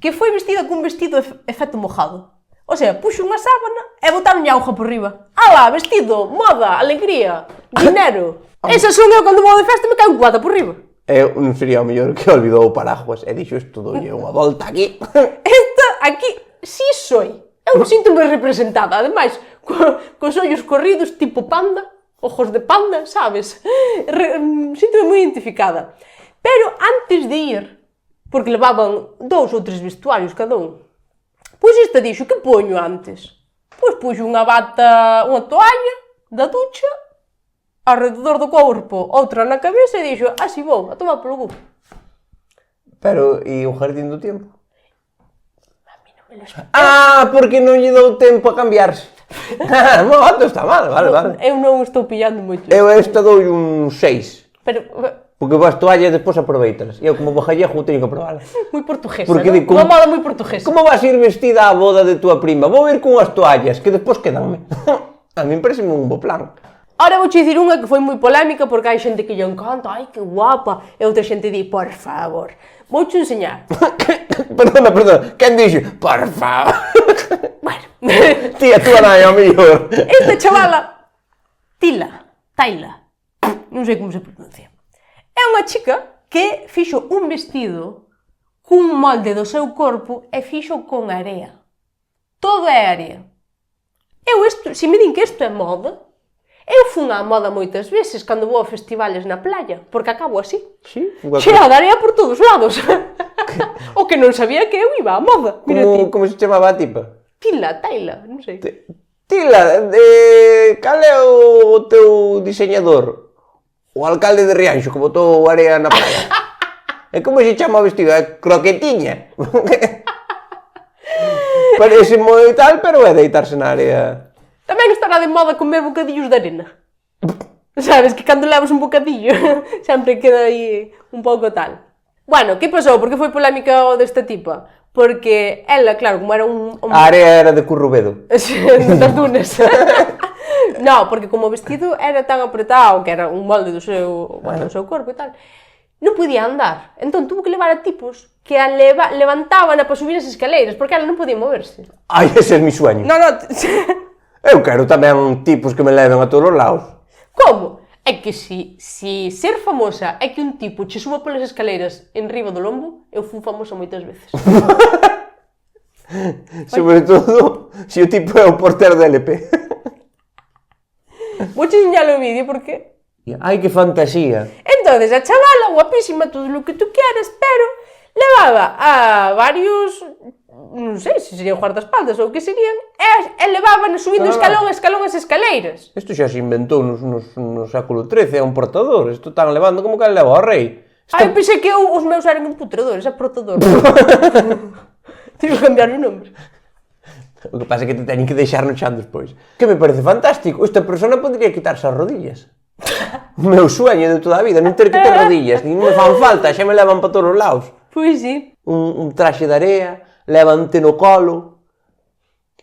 Que foi vestida cun vestido efecto mojado. O sea, puxo unha sábana e botaron auga por riba. Ala, vestido, moda, alegría, dinero. Esa son eu cando vou de festa me caen guata por riba. Eu non sería o mellor que olvidou o paraguas e dixo isto doulle unha volta aquí. Esta aquí sí soy. Eu sinto-me representada, ademais, cos ollos corridos tipo panda, ojos de panda, sabes? Sinto-me moi identificada. Pero antes de ir, porque levaban 2 ou 3 vestuarios cada un, pois esta dixo, que poño antes? Pois puxo unha bata, unha toalla da ducha alrededor do corpo, outra na cabeza e dixo, así vou, a tomar polo cu. Pero, e o jardín do tempo? A mí non me lo explico. Ah, porque non lle dou tempo a cambiarse. Moto está mal, vale. Eu non estou pillando moito. Eu esta dou un 6. Pero, Porque as toallas despois aproveitalas. E eu como bajallego teño que probalas. moi portuguesa, Porque non? di, como- Unha moda moi portuguesa. Como vas a ir vestida á boda de tua prima? Vou ir cunhas toallas que despois quedanme. A mí parece un bo plan. Ahora vou dicir unha que foi moi polémica porque hai xente que lle encanta, ai que guapa, e outra xente di, por favor, vouche enseñar. Perdona, quen dixo? Por favor. Bueno, Tía, tú nai, ao mellor. esta chavala, Taila, non sei como se pronuncia, é unha chica que fixo un vestido cun molde do seu corpo e fixo con area. Todo é area. Se me din que isto é moda, eu fun á moda moitas veces cando vou a festivales na playa, porque acabo así. Sí? Chea de area por todos lados. O que non sabía que eu iba á moda. Mira ti. Como se chamaba a tipa? Taila, non sei. Tila, cal é o teu diseñador? O alcalde de Rianxo, que botou area na praia. E como se chama o vestido? É croquetiña. Parece moi tal, pero é deitarse na área. Tamén estará de moda comer bocadillos de arena. Sabes, que cando levas un bocadillo sempre queda aí un pouco tal. Bueno, que pasou? Por que foi polémica o desta tipa? Porque ela, claro, como era un... A área era de Currubedo. das dunas. No, porque como o vestido era tan apretado, que era un molde do seu, do seu corpo e tal, non podía andar. Entón tuvo que levar a tipos que a levantaban para subir as escaleiras, porque ela non podía moverse. Ai, ese é mi sueño. No. Eu quero tamén tipos que me leven a todos os lados. Como? É que si ser famosa é que un tipo che suba polas escaleiras en riba do lombo, eu fui famosa moitas veces. Sobre todo, se o tipo é o portero do LP. Vou che enseñar o vídeo porque... Ai, que fantasía. Entonces, a chavala, guapísima, todo o que tú quieras, pero levaba a varios... non sei se serían guardaespaldas ou que serían, e levaban subindo escalón as escaleiras. Isto xa se inventou no século XIII, é un portador. Isto están levando como que leva ao rei. Ai, pensei que os meus eran emputradores, é portador. Tive que cambiar o nombre. O que pasa é que te teñen que deixar no chan despois. Que me parece fantástico. Esta persona podría quitarse as rodillas. O meu sueño de toda a vida, non ter que ter rodillas. Nin me fan falta, xa me levan para todos os lados. Pois sí. Un traxe de area, levante no colo.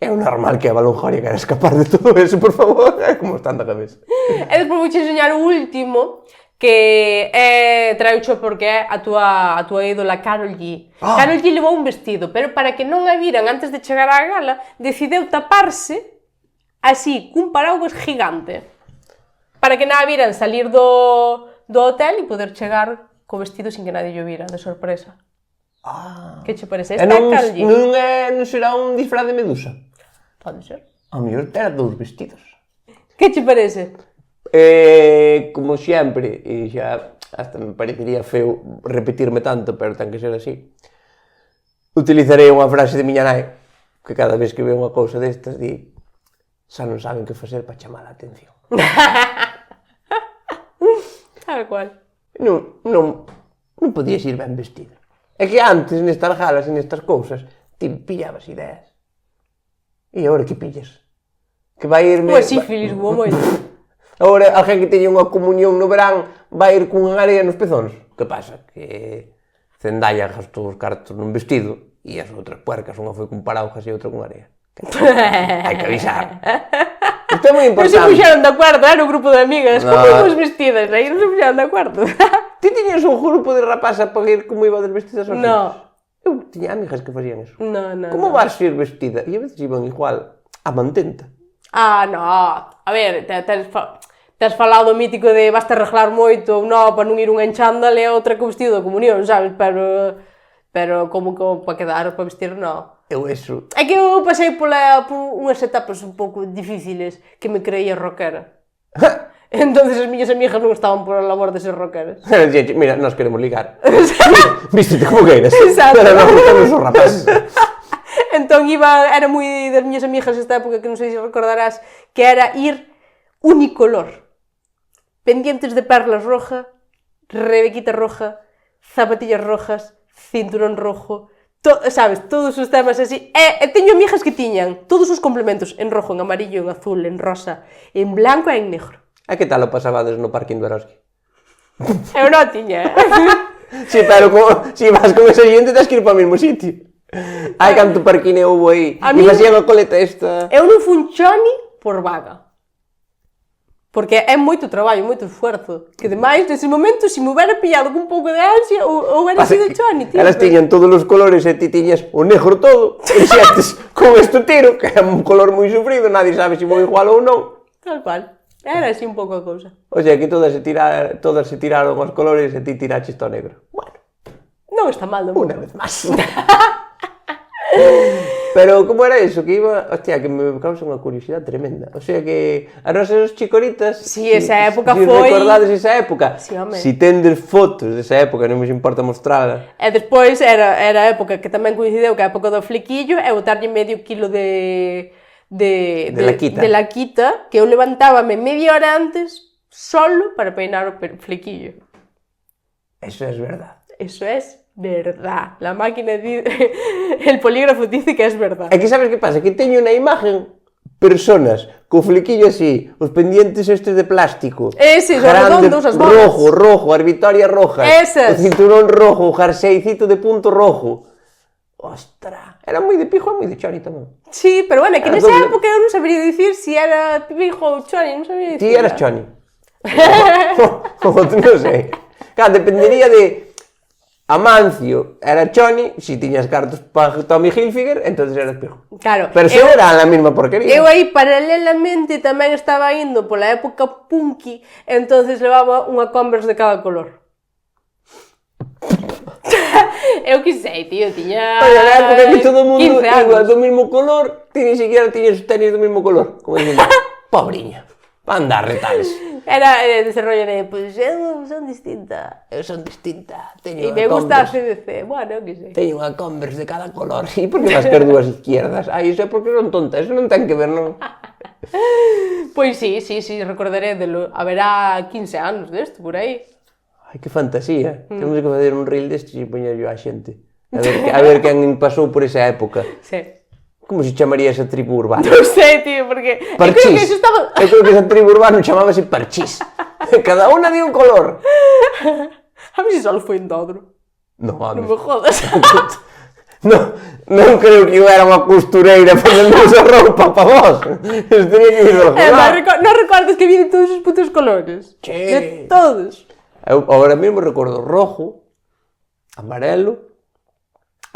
É o normal que a Balonjoria quera escapar de todo eso, por favor. Como está na cabeza. E despois vou che enseñar o último, que é traeucho porque é a tua ídola Karol G. Karol G levou un vestido, pero para que non a viran antes de chegar á gala, decideu taparse así, cun paraugas gigante, para que non a viran salir do hotel e poder chegar co vestido sin que nadie o vira, de sorpresa. Que che parece? Esta é Karol G. Non será un disfraz de Medusa? Pode ser. A mellor era dous vestidos. Que che parece? Como sempre, e xa hasta me parecería feo repetirme tanto, pero ten que ser así. Utilizarei unha frase de miña nai, que cada vez que ve unha cousa destas di, xa non saben que facer para chamar a atención. Tal cual. Non podías ir ben vestido. É que antes, nestas galas e nestas cousas, ti pillabas ideas. E agora que pillas? Que vai ir... Unha sífilis, boa moito. Agora, alguén que teña unha comunión no verán vai ir cunha area nos pezóns. Que pasa? Que Zendaya gastou os cartos nun vestido e as outras puercas, unha foi con paraugas e outra con area. Hai que avisar. Isto é moi Non se importante. puxeron de acordo, era un grupo de amigas, No. como íbamos vestidas, aí non se puxeron de acordo. Ti tiñas un grupo de rapazas para ir como ibades vestidas aos No. fillos? Eu tiña amigas que facían eso. No. Como vas a ir vestida? E a veces iban igual a mantenta. No. A ver, tes falado o mítico de basta arreglar moito ou non para non ir unha en chándal e outra co vestido de comunión, sabes? Pero como que para quedar, para vestir, non. Eu eso... É que eu pasei por unhas etapas un pouco difíciles que me creía rockera. Entonces as miñas amigas non estaban por a labor de ser rockeras. Mira, nós queremos ligar. Vístete como queiras. Exacto. Pero non gustan os rapazes. Entón era moi das miñas amigas esta época que non sei se recordarás, que era ir unicolor. pendientes de perlas roja, rebequita roja, zapatillas rojas, cinturón rojo, sabes, todos os temas así. E teño amigas que tiñan todos os complementos en rojo, en amarillo, en azul, en rosa, en blanco e en negro. E que tal o pasabades no parking do Eroski? Eu non tiña. Sí, pero si vas con esa xente tens que ir para o mesmo sitio. Hai canto parquineo houve aí. E facían a coleta esta. Eu non fun choni por vaga. Porque é moito traballo, moito esforzo. Que demais, nese momento, se me hubiera pillado con un pouco de ansia, ou hubiera sido choni, tío. Elas tiñan todos os colores e ti tiñas o negro todo. E xentes con este tiro, que é un color moi sufrido, nadie sabe se vou igual ou non. Tal cual. Era así un pouco a cousa. O sea, que todas se tiraron os colores e ti tiraches todo negro. Bueno, non está mal do mundo. unha vez máis. Pero como era eso? Que iba... Hostia, que me causa unha curiosidade tremenda. O sea que as nosas chicoritas... Sí, esa época si foi... recordades esa época? Sí, home. Si tendes fotos desa época, non me importa mostrala. E despois era a época que tamén coincideu que a época do flequillo e botarlle medio quilo de laquita, que eu levantábame media hora antes solo para peinar o flequillo. Eso es verdad. Eso es verdad. La máquina el polígrafo dice que es verdad. É que sabes que pasa? Que teño na imagen personas co flequillo así, os pendientes estes de plástico. Eses, os redondos, as bolas. Rojo, as Victorias rojas. Esas. O cinturón rojo, o jarseicito de punto rojo. Ostra, era moi de pijo e moi de choni tamén. Sí, pero bueno, que nesa época eu non sabría dicir si era pijo ou choni, non sabría dicir. Ti eras choni. Non sei. Claro, dependería de... Amancio era choni, si tiñas cartos para Tommy Hilfiger, entonces eras pijo. Claro. Pero se era a mesma porquería. Eu aí paralelamente tamén estaba indo pola época punky, entonces levaba unha Converse de cada color. Eu que sei, tío, tiña... Oye, na época que todo o mundo iba do mesmo color, ti ni siquiera tiñas os tenis do mesmo color. Como dicindo, pobriña, pa andar retales. Era ese rollo de, pues eu son distinta. Eu son distinta, teño E me gusta a CDC, bueno, eu que sei. Teño unha Converse de cada color. E por que vas ter dúas izquierdas? Ai, iso é porque son tonta, eso non ten que ver, non? Pois sí, recordaré delo. Haberá 15 anos desto, por aí. Ai, que fantasía. Temos que fazer un reel destes e poñerlo á xente. A ver quen pasou por esa época. Sí. Como se chamaría esa tribu urbana? Non sei, tío, porque... Parchís. Eu creo que esa tribu urbana chamábase Parchís. Cada unha de un color. A ver se só foi en Dodro. Non, Non me jodas. Non creo que eu era unha costureira facendo esa roupa para vos. Eso tenía que ir do lado. Non recordas que vi de todos os putos colores? Che. De todos. Eu agora mesmo recordo rojo, amarelo,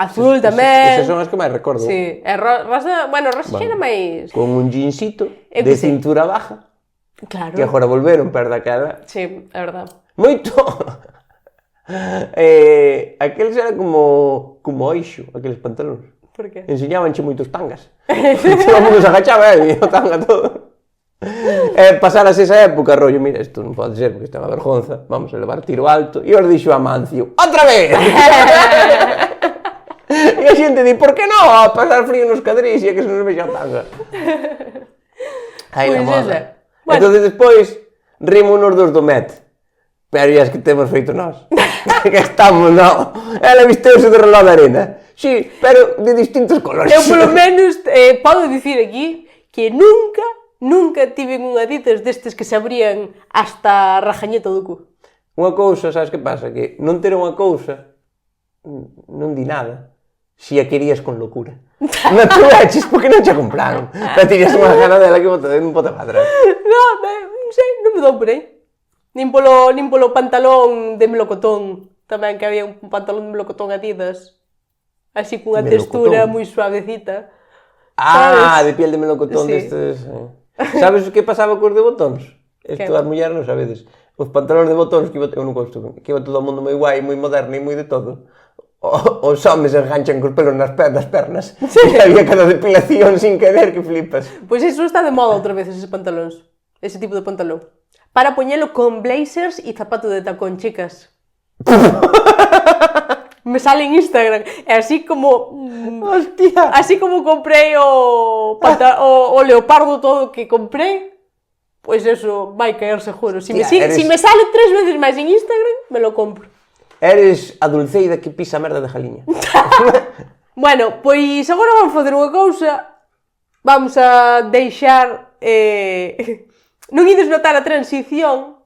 azul tamén. Esas son as que máis recordo. Sí, e rosa, bueno, rosa xa era máis... Con un jeansito de cintura baja. Claro. Que agora volveron, perda aquela. Sí, é verdad. Moito. Aqueles eran como oixo, aqueles pantalóns. Por qué? Enseñabanche moitos tangas. Todo o mundo se agachaba e o tanga todo. Pasaras esa época, rollo, mira, isto non pode ser porque está unha vergonza, vamos a levar tiro alto, e os dixo Amancio, outra vez! E a xente di, por que non? A pasar frío nos cadrís e que se nos vexa a tanga. Ai, la moda. Bueno. Entón, despois, rimos nos dos do Met, pero as que temos feito nós. Que estamos, non? Ela visteuse de reloj de arena. Sí, pero de distintos colores. Eu, polo menos, podo dicir aquí que nunca tiven un Adidas destes que se abrían hasta a rajañeta do cu. Unha cousa, sabes que pasa? Que non ter unha cousa non di nada se a querías con locura. Non te eches porque non che compraron. Pero tiñas unha gana dela que non bota para atrás. Non sei, non me dou por aí. Nin polo pantalón de melocotón. Tamén que había un pantalón de melocotón Adidas. Así cunha textura moi suavecita. Ah, de piel de melocotón destes... Sabes o que pasaba cos de botóns? Isto as mulleres non sabedes. Os pantalóns de botóns que iba, eu non gosto, que iba todo o mundo moi guai, moi moderno e moi de todo. Os homes enganchan cos pelos das pernas. E había cada depilación sin querer que flipas. Pois iso está de moda outra vez, eses pantalóns. Ese tipo de pantalón. Para poñelo con blazers e zapato de tacón, chicas. Me sale en Instagram, e así como... Hostia! Así como comprei o leopardo todo que comprei, Pois eso, vai caer seguro. Si Hostia, me sale 3 veces máis en Instagram, me lo compro. Eres a Dulceida que pisa merda de jaliña. Bueno, pois agora vamos facer unha cousa. Vamos a deixar... non ides notar a transición,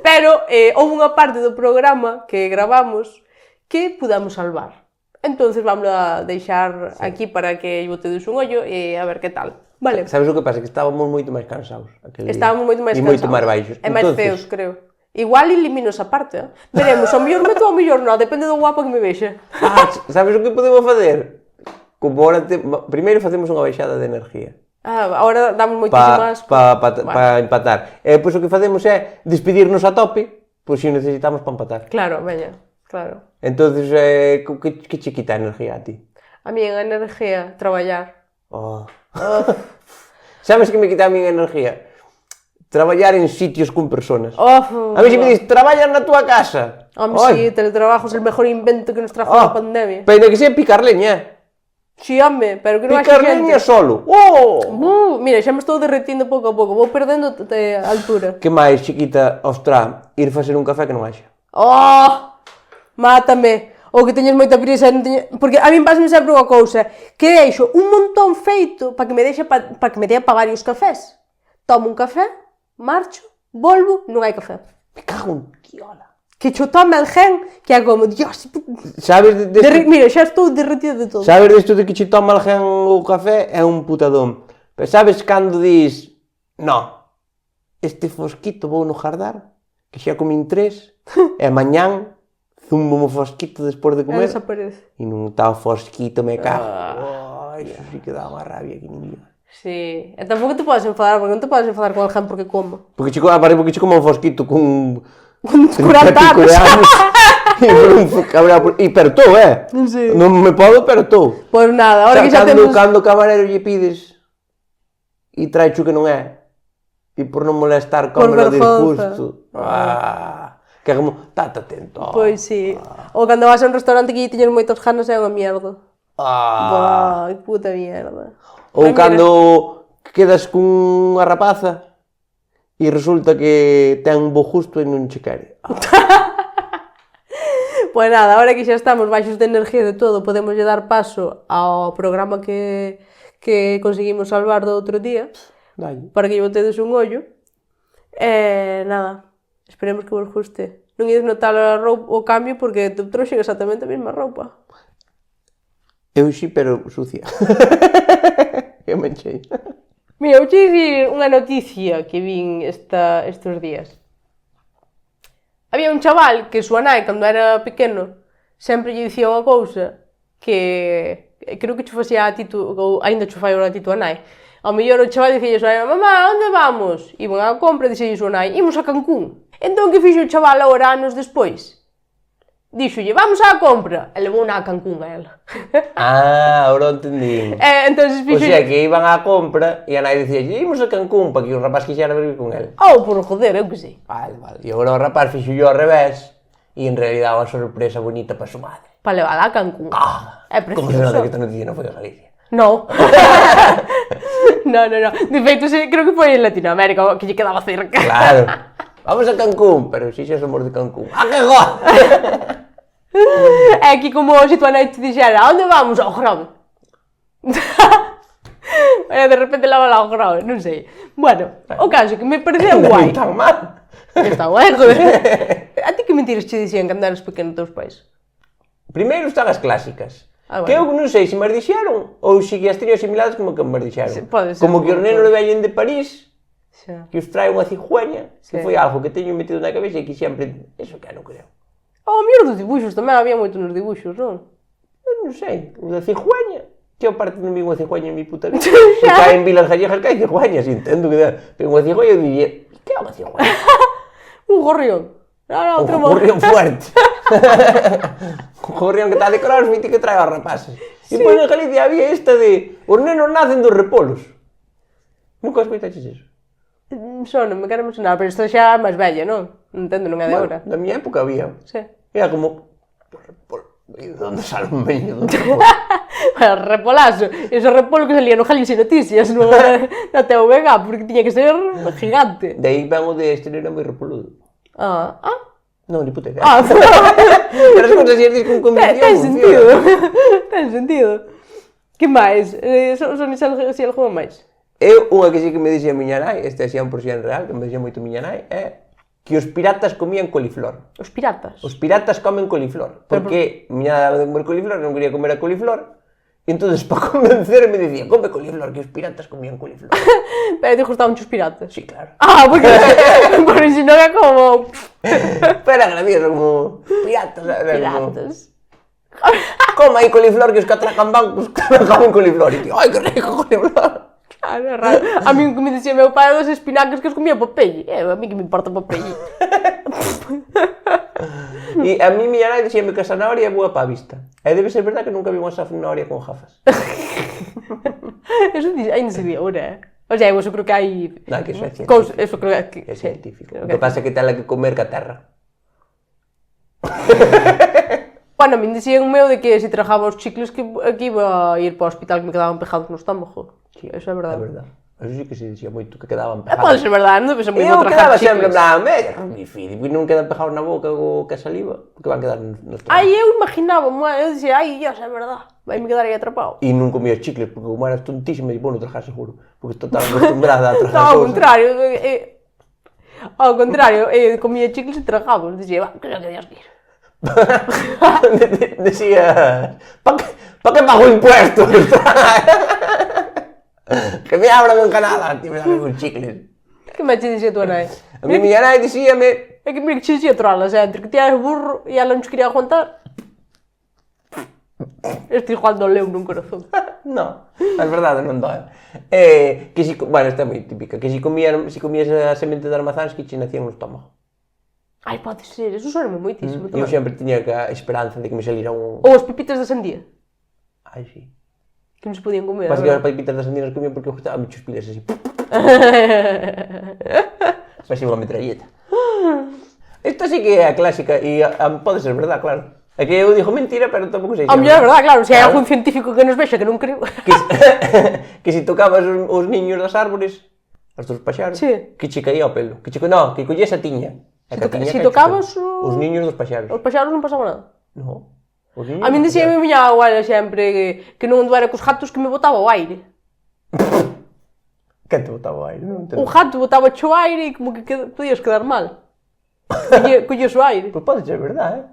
pero houve unha parte do programa que gravamos que pudamos salvar. Entonces vamos a deixar aquí para que botedes un ollo e a ver que tal. Vale. Sabes o que pasa? Que estábamos moito máis cansados. Estábamos moito máis cansados. E moito máis baixos. E máis feos, creo. Igual elimino esa parte, Veremos, ao mellor meto, ao mellor non, depende do guapo que me vexa. Sabes o que podemos facer? Como ahora primeiro facemos unha baixada de energía. Agora damos moitísimas... Para empatar. E pois o que facemos é despedirnos a tope, pois se necesitamos para empatar. Claro, veña, claro. Entonces, que che quita a energía a ti? A mí a energía, traballar. Sabes que me quita a mí a energía? Traballar en sitios con personas. A mí se me dices, traballas na túa casa. Home, sí, teletrabajo es el mejor invento que nos trajo la pandemia. Pero que sea picar leña. Sí, home, pero que non picar leña solo. Mira, xa me estou derretindo pouco a pouco. Vou perdendo altura. Que máis, chiquita, ostra, ir facer un café que non haxa? Mátame. Ou que teñes moita prisa, porque a min pásame sempre unha cousa, que deixo un montón feito para que me deixe para que me dea para varios cafés. Tomo un café, marcho, volvo, non hai café. Me cago en tiola. Que cho tome el gen, que é como, Dios, sabes mira, xa estou derretida de todo. Sabes desto de que che toma el gen o café? É un putadón. Pero sabes cando dis, no, este fosquito vou no jardar, que xa comín 3, e mañán zumbo mo fosquito despois de comer. E non está o fosquito, me cago. Eso sí que dá unha rabia que nin Dios. Sí, e tampouco te podes enfadar, porque non te podes enfadar con alguén porque como. Porque che como un fosquito con 40 anos. E pertou, Sí. Non me podo, pertou. Pois nada, ahora que xa temos... Cando o camarero lle pides e traecho que non é, e por non molestar como lo disgusto. Que é como, tate atento. Pois sí. Ou cando vas a un restaurante que teñes moitos ganas é unha mierda. Vai, puta mierda. Ou cando quedas cunha rapaza e resulta que ten un bo gusto e non che quere. Pois nada, ahora que xa estamos baixos de enerxía de todo, podemos lle dar paso ao programa que conseguimos salvar do outro día, para que lle botedes un ollo. E nada, esperemos que vos guste. Non ides notar o cambio porque te trouxe exactamente a mesma roupa. Eu sí, pero sucia. Eu me enchei. Mira, vou te dicir unha noticia que vin estes días. Había un chaval que súa nai, cando era pequeno, sempre lle dicía unha cousa que creo que cho facía a ti, ou ainda cho fai a ti tua nai. Ao mellor o chaval dicía a súa nai, mamá, onde vamos? Iban á compra e dixelle a súa nai, imos a Cancún. Entón, que fixo o chaval agora anos despois? Díxolle, vamos á compra, e levou a Cancún a ela. Agora entendí. Entonces O sea, que iban á compra e a nai dicía, imos a Cancún, para que o rapaz quixera vivir con el. Por joder, eu que sei. Vale. E agora o rapaz fixo ao revés e en realidad unha sorpresa bonita para súa madre. Para levar a Cancún. É precioso. Como se nota que esta noticia non foi a Galicia. No. No. De feito, creo que foi en Latinoamérica, que lle quedaba cerca. Claro. Vamos a Cancún, pero si xa somos de Cancún. Que gozo! É aquí como se tua nai te dixera, a onde vamos? Ao Grove. De repente lava lá ao Grove, non sei. Bueno, o caso que me pareceu guai. Non tan mal. Está guai, joder. A ti que mentiras che dixían cando eras pequeno teus pais? Primeiro están as clásicas. Bueno. Que eu non sei se me dixeron ou se as teño asimiladas como que me dixeron. Pode ser. Como que os nenos le veñen de París, que os trae unha cigüeña, que Sí. foi algo que teño metido na cabeza e que sempre... Eso que non creo. O mellor dos dibuixos tamén, había moito nos dibuixos, non? Eu non sei, o da cigüeña. Que eu parte non vi unha cigüeña en mi puta vida. Porque hai en vilas gallegas que hai cigüeñas, entendo que pero unha cigüeña eu diría, que é unha cigüeña? Un gorrión. Un gorrión fuerte. Un gorrión que está de crossfit e que trae aos rapaces. E pois en Galicia había esta de os nenos nacen dos repolos. Nunca escoitaches eso? Só non me quero imaginar, pero isto xa é máis bella, non? Non entendo, non é de agora. Na miña época había. Sí. Era como... E de onde sale un meño? Repolazo. Ese repolo que salía no Galicia Noticias, na TVG, porque tiña que ser gigante. De aí ven o de este neno moi repoludo. Ah. Non, ni puta idea. Pero as cousas así dis con convicción. Ten sentido. Ten sentido. Que máis? Son así algo máis? Eu, unha que sí que me dixía a miña nai, esta é xa un porción real, que me dixía moito miña nai, é que os piratas comían coliflor. Os piratas? Os piratas comen coliflor. Porque miña nai daba de comer coliflor, non quería comer a coliflor, e entonces, para convencerme, dicía, come coliflor, que os piratas comían coliflor. Pero te gustaban os piratas? Sí, claro. Porque si non é como... Pero era gracioso, como piratas. Piratas. Coma aí coliflor, que os que atracan bancos comen coliflor. E tío, ai, que rico coliflor. Claro, é raro. A mí que me dicía meu pai dos espinacas que os comía Popeye. A mí que me importa Popeye. E a mí miña nai dixíame que a zanahoria é boa para a vista. E debe ser verdad que nunca vi unha zanahoria con gafas. Eso ainda se di agora, O sea, eu creo que hai... Non, que iso é científico. Eso creo que... É científico. O que pasa é que tela que comer ca terra. Bueno, a min dixían meu de que se trajaba os chicles que iba a ir para o hospital que me quedaban pegados no estómago. Sí, eso é verdade. É verdade. Eso sí que se dixía moito, que quedaban Pode pegados. ser verdade, non debe ser moi Eu bo quedaba trajar sempre en chicles. plan, porque non quedan pegados na boca co que saliva, porque van quedar no estómago. Ai, eu imaginaba, eu dixía, ai, Dios, é verdade, vai me quedar aí atrapado. E non comías chicles, porque como eras tontísima, e non trajar seguro, porque estou tan acostumbrada a trajar No, ao cousas. contrario, comía chicles e tragaba, dixía, va, que xa que Dios quira. Decías, pa que pago impuestos? Que me abran en Canadá, tío, me dan uns chicles. Que me che dixía tua nai? A mi miña nai dixíame... É que mira que che dixía trolas, entre que ti eres burro e ela non se quería aguantar. Este igual doleu nun corazón. No, é verdade, non doe. Que si, bueno, esta é moi típica, que si comías a semente de armazáns que che nacían no estómago. Ai, pode ser, eso soname moitísimo. Eu sempre tiña a esperanza de que me salira un... Ou as pepitas de sandía, Ai, sí. que non se podían comer. Pasa que as pepitas das andinas comía porque eu gustaba mucho espilas así. Parecía unha metralleta. Esta sí que é a clásica e pode ser verdad, claro. É que eu digo mentira, pero tampouco sei. A mellor é verdade, claro, se hai algún científico que nos vexa que non creo. Que si tocabas os niños das árbores, os dos paxaros, Sí. que che caía o pelo. Que collías a tiña. Si tocabas os niños dos paxaros. Os paxaros non pasaba nada. No. Os niños A min dos dixía a paxaros. miña abuela sempre que non anduvera cos gatos que me botaba o aire. Que te botaba o aire? Non entendo. O gato botaba o aire e como que podías quedar mal. Colles o aire. Pois pode ser verdade,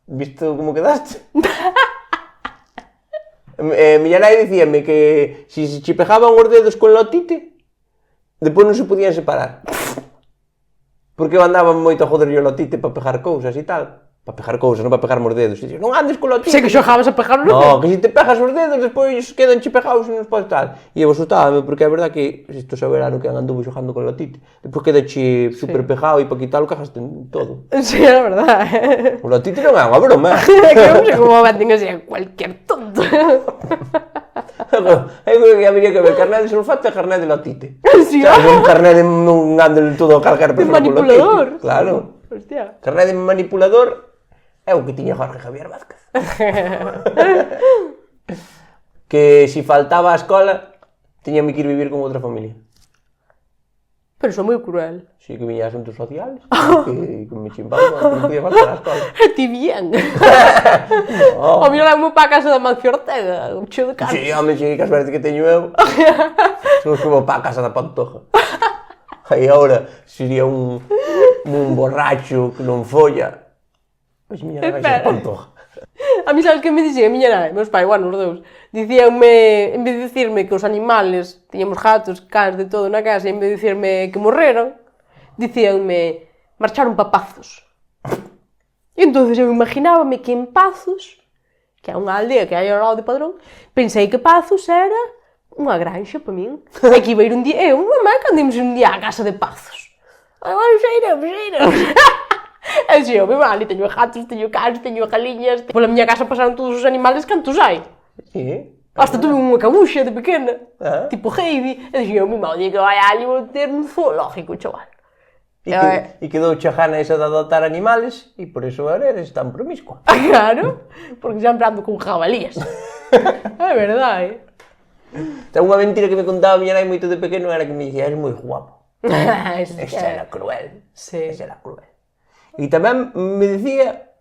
Visto como quedaste. Miña nai dicíame que se che pegaban os dedos con lotite, depois non se podían separar. Porque eu andaba moito a joder o lotite para pegar cousas e tal. Para pegar cousas, non para pegarme os dedos. E dixo, non andes con lotite. Sei que xogabas a pegar no No, que se te pegas os dedos, despois quedan che pegados e non podes tal. E eu asustábame, porque é verdad que isto xa verano que anduvo xogando con lotite. Despois quedache super pegado e para quitalo cagaste en todo. Sí, é verdade. O lotite non é unha broma. É que non sei como venden así a cualquier tonto. Hai que habría que ver carnet de sulfato e carnet de lotite. Sí, Un carnet de non ando del todo calcar de persona con manipulador. lotite. Claro. Hostia. Carnet de manipulador é o que tiña Jorge Javier Vázquez. Que si faltaba a escola, tiñame que ir vivir con outra familia. Pero iso é moi cruel. Si que viña asuntos sociales, que me chimpaba, que non podía faltar a escola. Ti bien. Oh. O mira como para a casa da Mancio Ortega, un cheo de carne. Si, home, si, que as veces que teño eu. Somos como para a casa da Pantoja. Aí agora sería un borracho que non folla. Pois miña nai vai ser Pantoja. A mí sabes que me dixía, miña nai, meus pais, bueno, os dous, dicíanme, en vez de dicirme que os animales, tiñamos gatos, cans, de todo na casa, en vez de dicirme que morreron, dicíanme, marcharon pa Pazos. E entonces eu imaginábame que en Pazos, que é unha aldea que hai ao lado de Padrón, pensei que Pazos era unha granxa para min. E que iba a ir un día, mamá, cando imos un día á casa de Pazos. Agora xa iremos. E dixo, meu ali teño gatos, teño cans, teño galiñas. Pola miña casa pasaron todos os animales cantos hai. Sí. Hasta tuve unha cabuxa de pequena, Tipo... tipo Heidi. E dixo, meu mal, que vai ali vou ter un zoológico, chaval. E quedou che gana esa de adoptar animales e por iso eres tan promiscua. Claro, porque sempre ando con jabalías. É verdade. Unha mentira que me contaba a miña nai moito de pequeno era que me dicía, eres moi guapo. Esa era cruel. Sí. Esa era cruel. E tamén me dicía,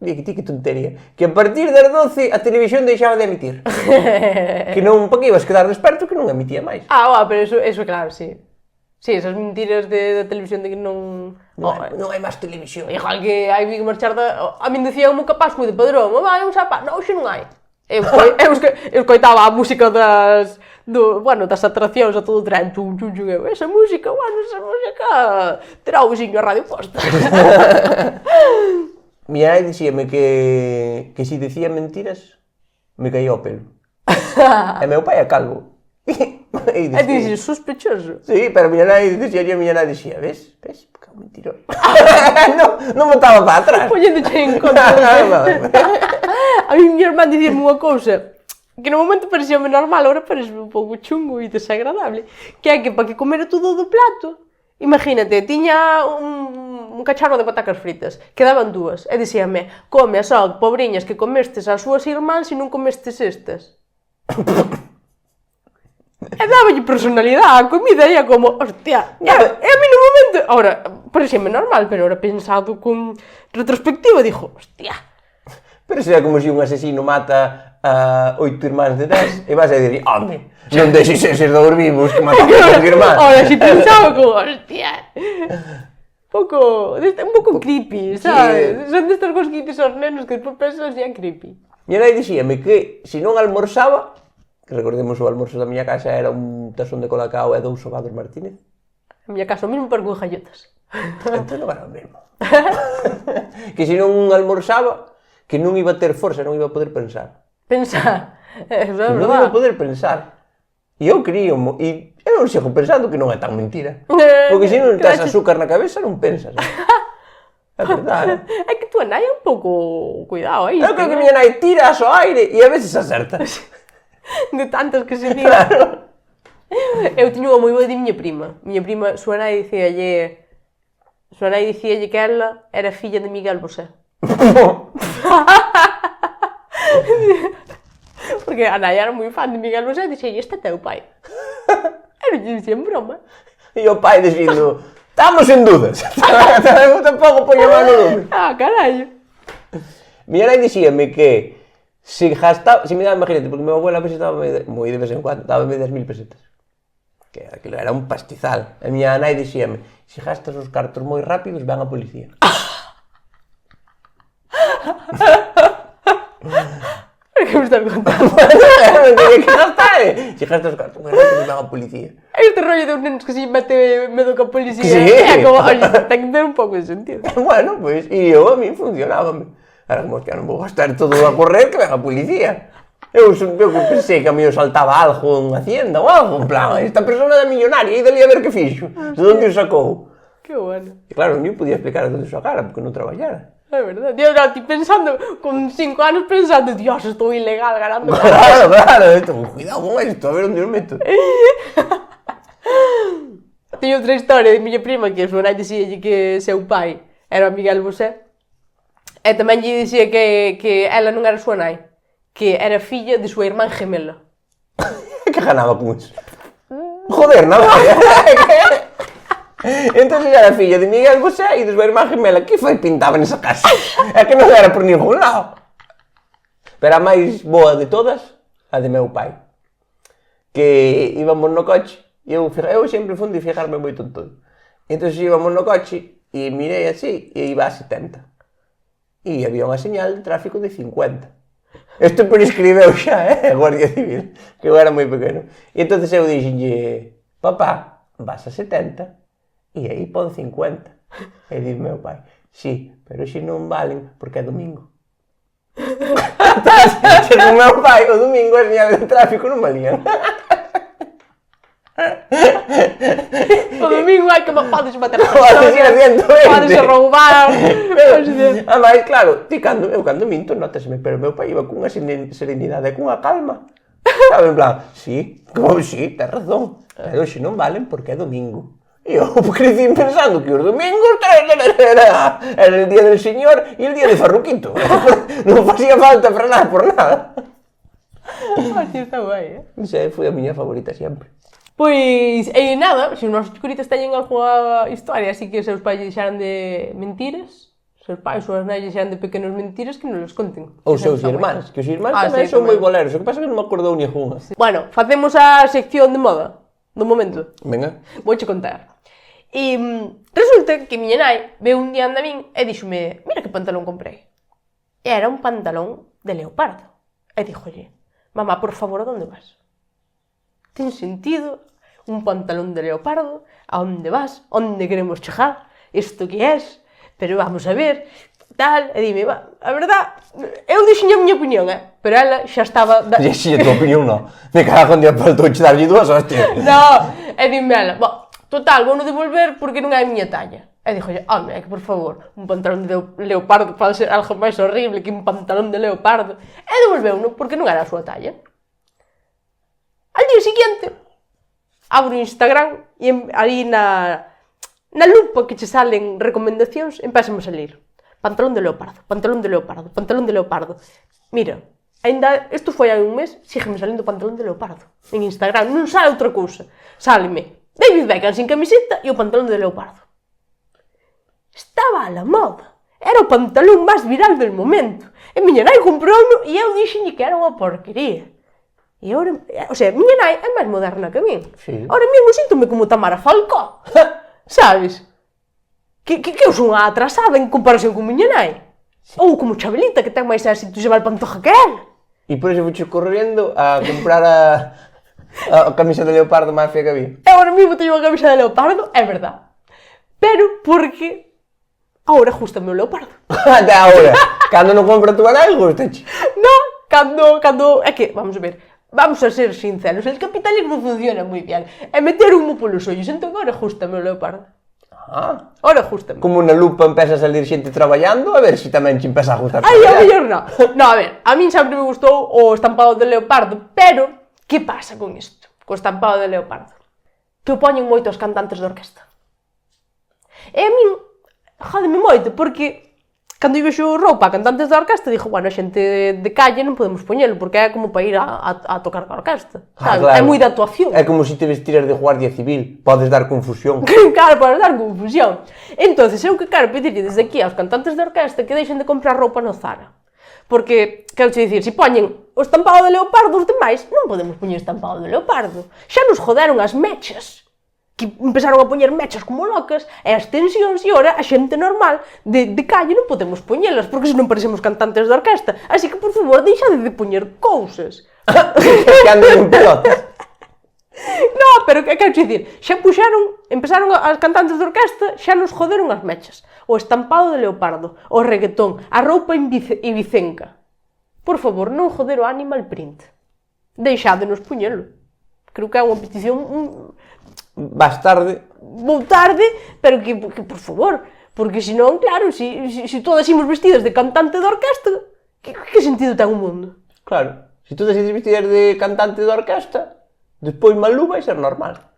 que tontería, que a partir das 12 a televisión deixaba de emitir. Que non, para que ibas quedar desperto que non emitía máis. Pero eso claro, sí. Sí, esas mentiras de televisión de que non... Non hai máis televisión. Igual que hai que marchar da... A min decía un capaz moi de padrón, vai un zapato, non, xe non hai. Eu escoitaba a música das atraccións a todo o tren, chum, chum, chum, esa música terá o veciño a radio posta. Miña nai dixíame que si decía mentiras, me caía o pelo. E meu pai é calvo. E dixes, sospechoso. Sí, pero miña nai dixía, ves, porque é un mentiroso. non botaba para atrás. Poñéndoche en contra. A mí miña irmán dicía unha cousa que no momento parecíame normal, agora parece un pouco chungo e desagradable, que é que para que comera todo do plato, imagínate, tiña un cacharro de patacas fritas, quedaban dúas, e dixíame, come só, pobriñas, que comestes as súas irmáns e non comestes estas. E dáballe personalidade á comida, e como, hostia, e a mí no momento, agora, parecíame normal, pero ahora pensado con retrospectiva, dijo, hostia. Pero será como se un asesino mata a 8 irmáns de 10 e vas a dir, home, non deixes eses dous vivos que matan a 8 irmáns. Ahora, si pensaba como, hostia, un pouco creepy, sabes? Son destas cosas que dices aos nenos que despois pensas ya creepy. Miña nai dixíame que se non almorzaba, que recordemos o almorzo da miña casa era un tazón de colacao e 2 sobados Martínez. A miña casa, o mesmo pero con galletas. Entón non era o mesmo. Que se non almorzaba, que non iba a ter forza, non iba a poder pensar. Pensar, eso é verdade. Non iba a poder pensar. E eu crío-mo, e eu non sigo pensando que non é tan mentira. Porque se non tens azúcar na cabeza, non pensas. É verdade. É que túa nai é un pouco... Cuidado aí. Eu creo que miña nai tira ao aire e a veces acerta. De tantas que se tira. Claro. Eu tiño unha moi boa de miña prima. Miña prima, súa nai dicíalle que ela era filla de Miguel Bosé. Porque a nai era moi fan de Miguel Bosé e dixelle, este é teu pai. E non lle dixen broma. E o pai dicindo, estamos en dudas. Eu tampouco poño mano no lume. Carallo. Miña nai dixíame que se gastaba, se me daba, imagínate, porque mi abuela a veces daba moi de vez en cuando, daba 10.000 pesetas. Que aquilo era un pastizal. A miña nai dixíame, se gastas os cartos moi rápidos, ven a policía. Que me estás contando? Non teña que gastar, se gastas os cartos moi rápidos, ven a policía. Este rollo de un nenos que se mete medo ca policía. Sí. É como, oye, ten que ter un pouco de sentido. Bueno, pois, e eu a mí funcionábame. Era como que non vou gastar todo a correr que ven a policía. Eu pensei que a mí saltaba algo en Hacienda ou algo, en plan, esta persona é millonaria, e dali a ver que fixo, de onde o sacou. Que bueno. E claro, non podía explicar de onde o sacara, porque non traballara. É verdade. Eu era pensando, con 5 anos pensando, Dios, estou ilegal ganando. Claro, cuidado con isto, a ver onde o meto. Teño outra historia de miña prima que a súa nai dixíalle que seu pai era o Miguel Bosé. E tamén lle dixía que ela non era súa nai, que era filla de súa irmán gemela. Que ganaba con iso? Joder, nada. Entón era filla de Miguel Bosé e de súa irmán gemela. Que foi pintaba nesa casa? É que non era por ningún lado. Pero a máis boa de todas, a de meu pai. Que íbamos no coche, e eu sempre fui de fijarme moito en todo. Entón íbamos no coche, e mirei así, e iba a 70. E había unha señal de tráfico de 50. Isto prescribeu xa, a Guardia Civil, que eu era moi pequeno. E entón eu dixenlle, papá, vas a 70 e aí pon 50. E di meu pai, sí, pero xe non valen porque é domingo. Entón, meu pai, o domingo as señales de tráfico non valían. O domingo hai que podes bater a persona, podes roubar. Ademais, claro, eu cando minto, nótaseme, pero meu pai iba cunha serenidade e cunha calma. Sabe, en plan, sí, como sí, tes razón, pero xe non valen porque é domingo. E eu crecí pensando que os domingos era el día del señor e el día de Farruquito. Non facía falta frenar por nada. Hostia, está guai, Esa foi a miña favorita sempre. Pois, e nada, se os nosos chicuritas teñen algunha historia así que os seus pais dixeran de mentiras, os seus pais ou as nais dixeran de pequenos mentiras, que non les conten. Ou seus irmáns, que os irmáns tamén sí, son moi tamén. boleros, o que pasa é que non me acordo unha junha. Bueno, facemos a sección de moda do momento. Venga. Vouche contar. E resulta que miña nai veu un día anda a min e díxome, mira que pantalón comprei. E era un pantalón de leopardo. E díjolle, mamá, por favor, a onde vas? Ten sentido un pantalón de leopardo? A onde vas? Onde queremos chegar? Isto que es? Pero vamos a ver, tal, e dime, a verdad, eu dixen a miña opinión, pero ela xa estaba... E si, a tua opinión non. Me cago en día faltou che darlle dúas hostias. No, e dime ela, total, vou no devolver porque non é a miña talla. E dixolle, home, é que por favor, un pantalón de leopardo pode ser algo máis horrible que un pantalón de leopardo. E devolveu-no porque non era a súa talla. Al día siguiente, abro o Instagram e ali na lupa que che salen recomendacións, empezan a salir. Pantalón de leopardo, pantalón de leopardo, pantalón de leopardo. Mira, ainda, isto foi hai un mes, sígueme salindo pantalón de leopardo. En Instagram, non sale outra cousa. Sáleme David Beckham sin camiseta e o pantalón de leopardo. Estaba a la moda. Era o pantalón máis viral del momento. E miña nai comprou-no e eu dixenlle que era unha porquería. E agora, o sea, miña nai é máis moderna que a min. Sí. Ahora mesmo síntome como Tamara Falcó. Sabes? Que eu son unha atrasada en comparación con miña nai. Ou como Chabelita, que ten máis éxito e lleva el pantoja que ela. E por iso fuche correndo a comprar a camisa de leopardo máis fea que había. Eu ahora mesmo teño unha camisa de leopardo, é verdad. Pero porque agora gustame o leopardo. Até agora. Cando non compra a tua nai, gustache. No, cando... É que, vamos a ver, vamos a ser sinceros, el capitalismo funciona moi bien. E meter humo polos ollos, entón agora gustame o leopardo. Ah. Ahora gustame. Como na lupa empeza a salir xente traballando, a ver se tamén che empeza a gustar. Ai, a mellor non. No, a ver, a min sempre me gustou o estampado de leopardo, pero que pasa con isto? Co estampado de leopardo. Que o poñen moito os cantantes de orquesta. E a min, jódeme moito, porque cando eu vexo roupa a cantantes da orquesta, dixo, bueno, a xente de calle non podemos poñelo, porque é como para ir a tocar ca orquesta. Claro. É moi de actuación. É como se te vestiras de guardia civil, podes dar confusión. Claro, para dar confusión. Entonces, eu que quero pedirlle desde aquí aos cantantes de orquesta que deixen de comprar roupa no Zara. Porque, quero che dicir, se poñen o estampado de leopardo os demais, non podemos poñer estampado de leopardo. Xa nos joderon as mechas. Que empezaron a poñer mechas como locas, e as tensións, e ora a xente normal de calle non podemos poñelas, porque se non parecemos cantantes de orquesta. Así que, por favor, deixade de poñer cousas. Que anden en pelotas. No, pero que quero dicir, xa empezaron as cantantes de orquesta, xa nos joderon as mechas. O estampado de leopardo, o reggaetón, a roupa ibicenca. Por favor, non joder o animal print. Deixádenos poñelo. Creo que é unha petición... Vas tarde. Vou tarde, pero que por favor, porque senón, claro, se todas imos vestidas de cantante de orquesta, que sentido ten o mundo? Claro, se tú decides vestir de cantante de orquesta, despois Malú vai ser normal.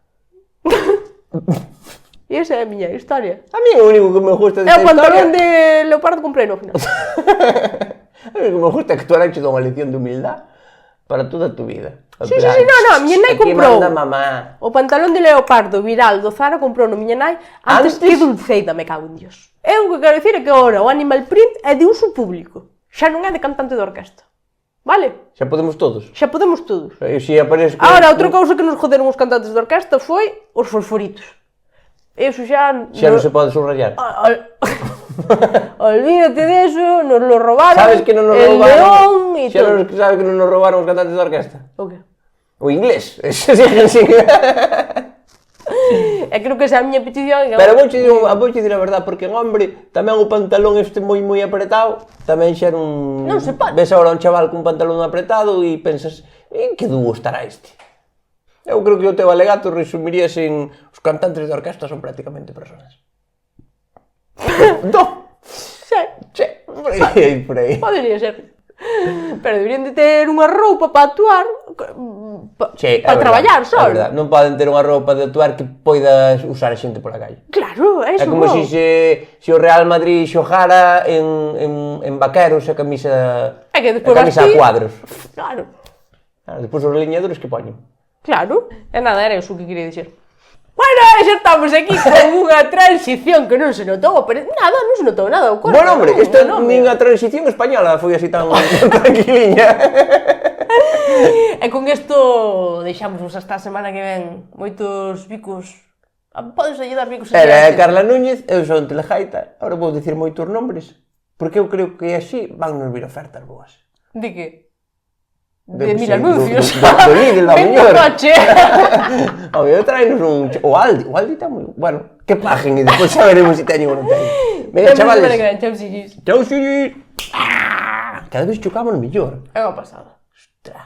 E esa é a miña historia. A mí o único que me gusta desta historia... É o pantalón historia... de leopardo comprei no final. A mí o que me gusta é que tú ahora che dou unha lección de humildade para toda a tu vida. Sí, no, miña nai comprou. Aquí manda mamá. O pantalón de leopardo viral do Zara comprou no miña nai antes que Dulceida, me cago en Dios. Eu o que quero dicir é que agora o animal print é de uso público. Xa non é de cantante de orquesta. Vale? Xa podemos todos. Xa podemos todos. E se aparece... Ahora, outra cousa que nos joderon os cantantes de orquesta foi os fosforitos. Eso xa... Xa non se pode subrayar. Olvídate deso, nos lo robaron. Sabes que non nos el roubaron? león e Xa todo. sabes que non nos roubaron os cantantes de orquesta? O que? O inglés. Ese sí. E creo que esa é a miña petición. Pero vouche dicir a verdade, porque en hombre, tamén o pantalón este moi apretado, tamén xa non... Non se pode. Ves agora un chaval con pantalón apretado e pensas, que dúo estará este? Eu creo que o teu alegato resumirías en os cantantes de orquesta son prácticamente personas. No. Sí, por aí. Podría ser. Pero deberían de ter unha roupa para actuar, para traballar, sabes? É verdade, non poden ter unha roupa de actuar que poidas usar a xente pola calle. Claro, é iso. É como se o Real Madrid xogara en vaqueros a camisa a cuadros. Claro. Claro, despois os leñadores que poñen. Claro, e nada, era iso que quería dicir. Bueno, xa estamos aquí con unha transición que non se notou, pero nada, non se notou nada o corpo. Bueno, hombre, esta nin a transición española foi así tan tranquiliña. E con isto deixamos hasta a semana que ven moitos bicos. Podes ayudar bicos a Era Carla Núñez, eu son Telejaita, agora vou dicir moitos nombres, porque eu creo que así van nos vir ofertas boas. De que? De mil anuncios. Do Lidl, da Vendo mellor. coche. A mellor traenos un... O Aldi está moi... Bueno, que paguen e depois saberemos se teñen ou non teñen. Venga, chavales. Chau, xixis. Chau, xixis. Cada vez chocamos mellor. É unha pasada. Ostras.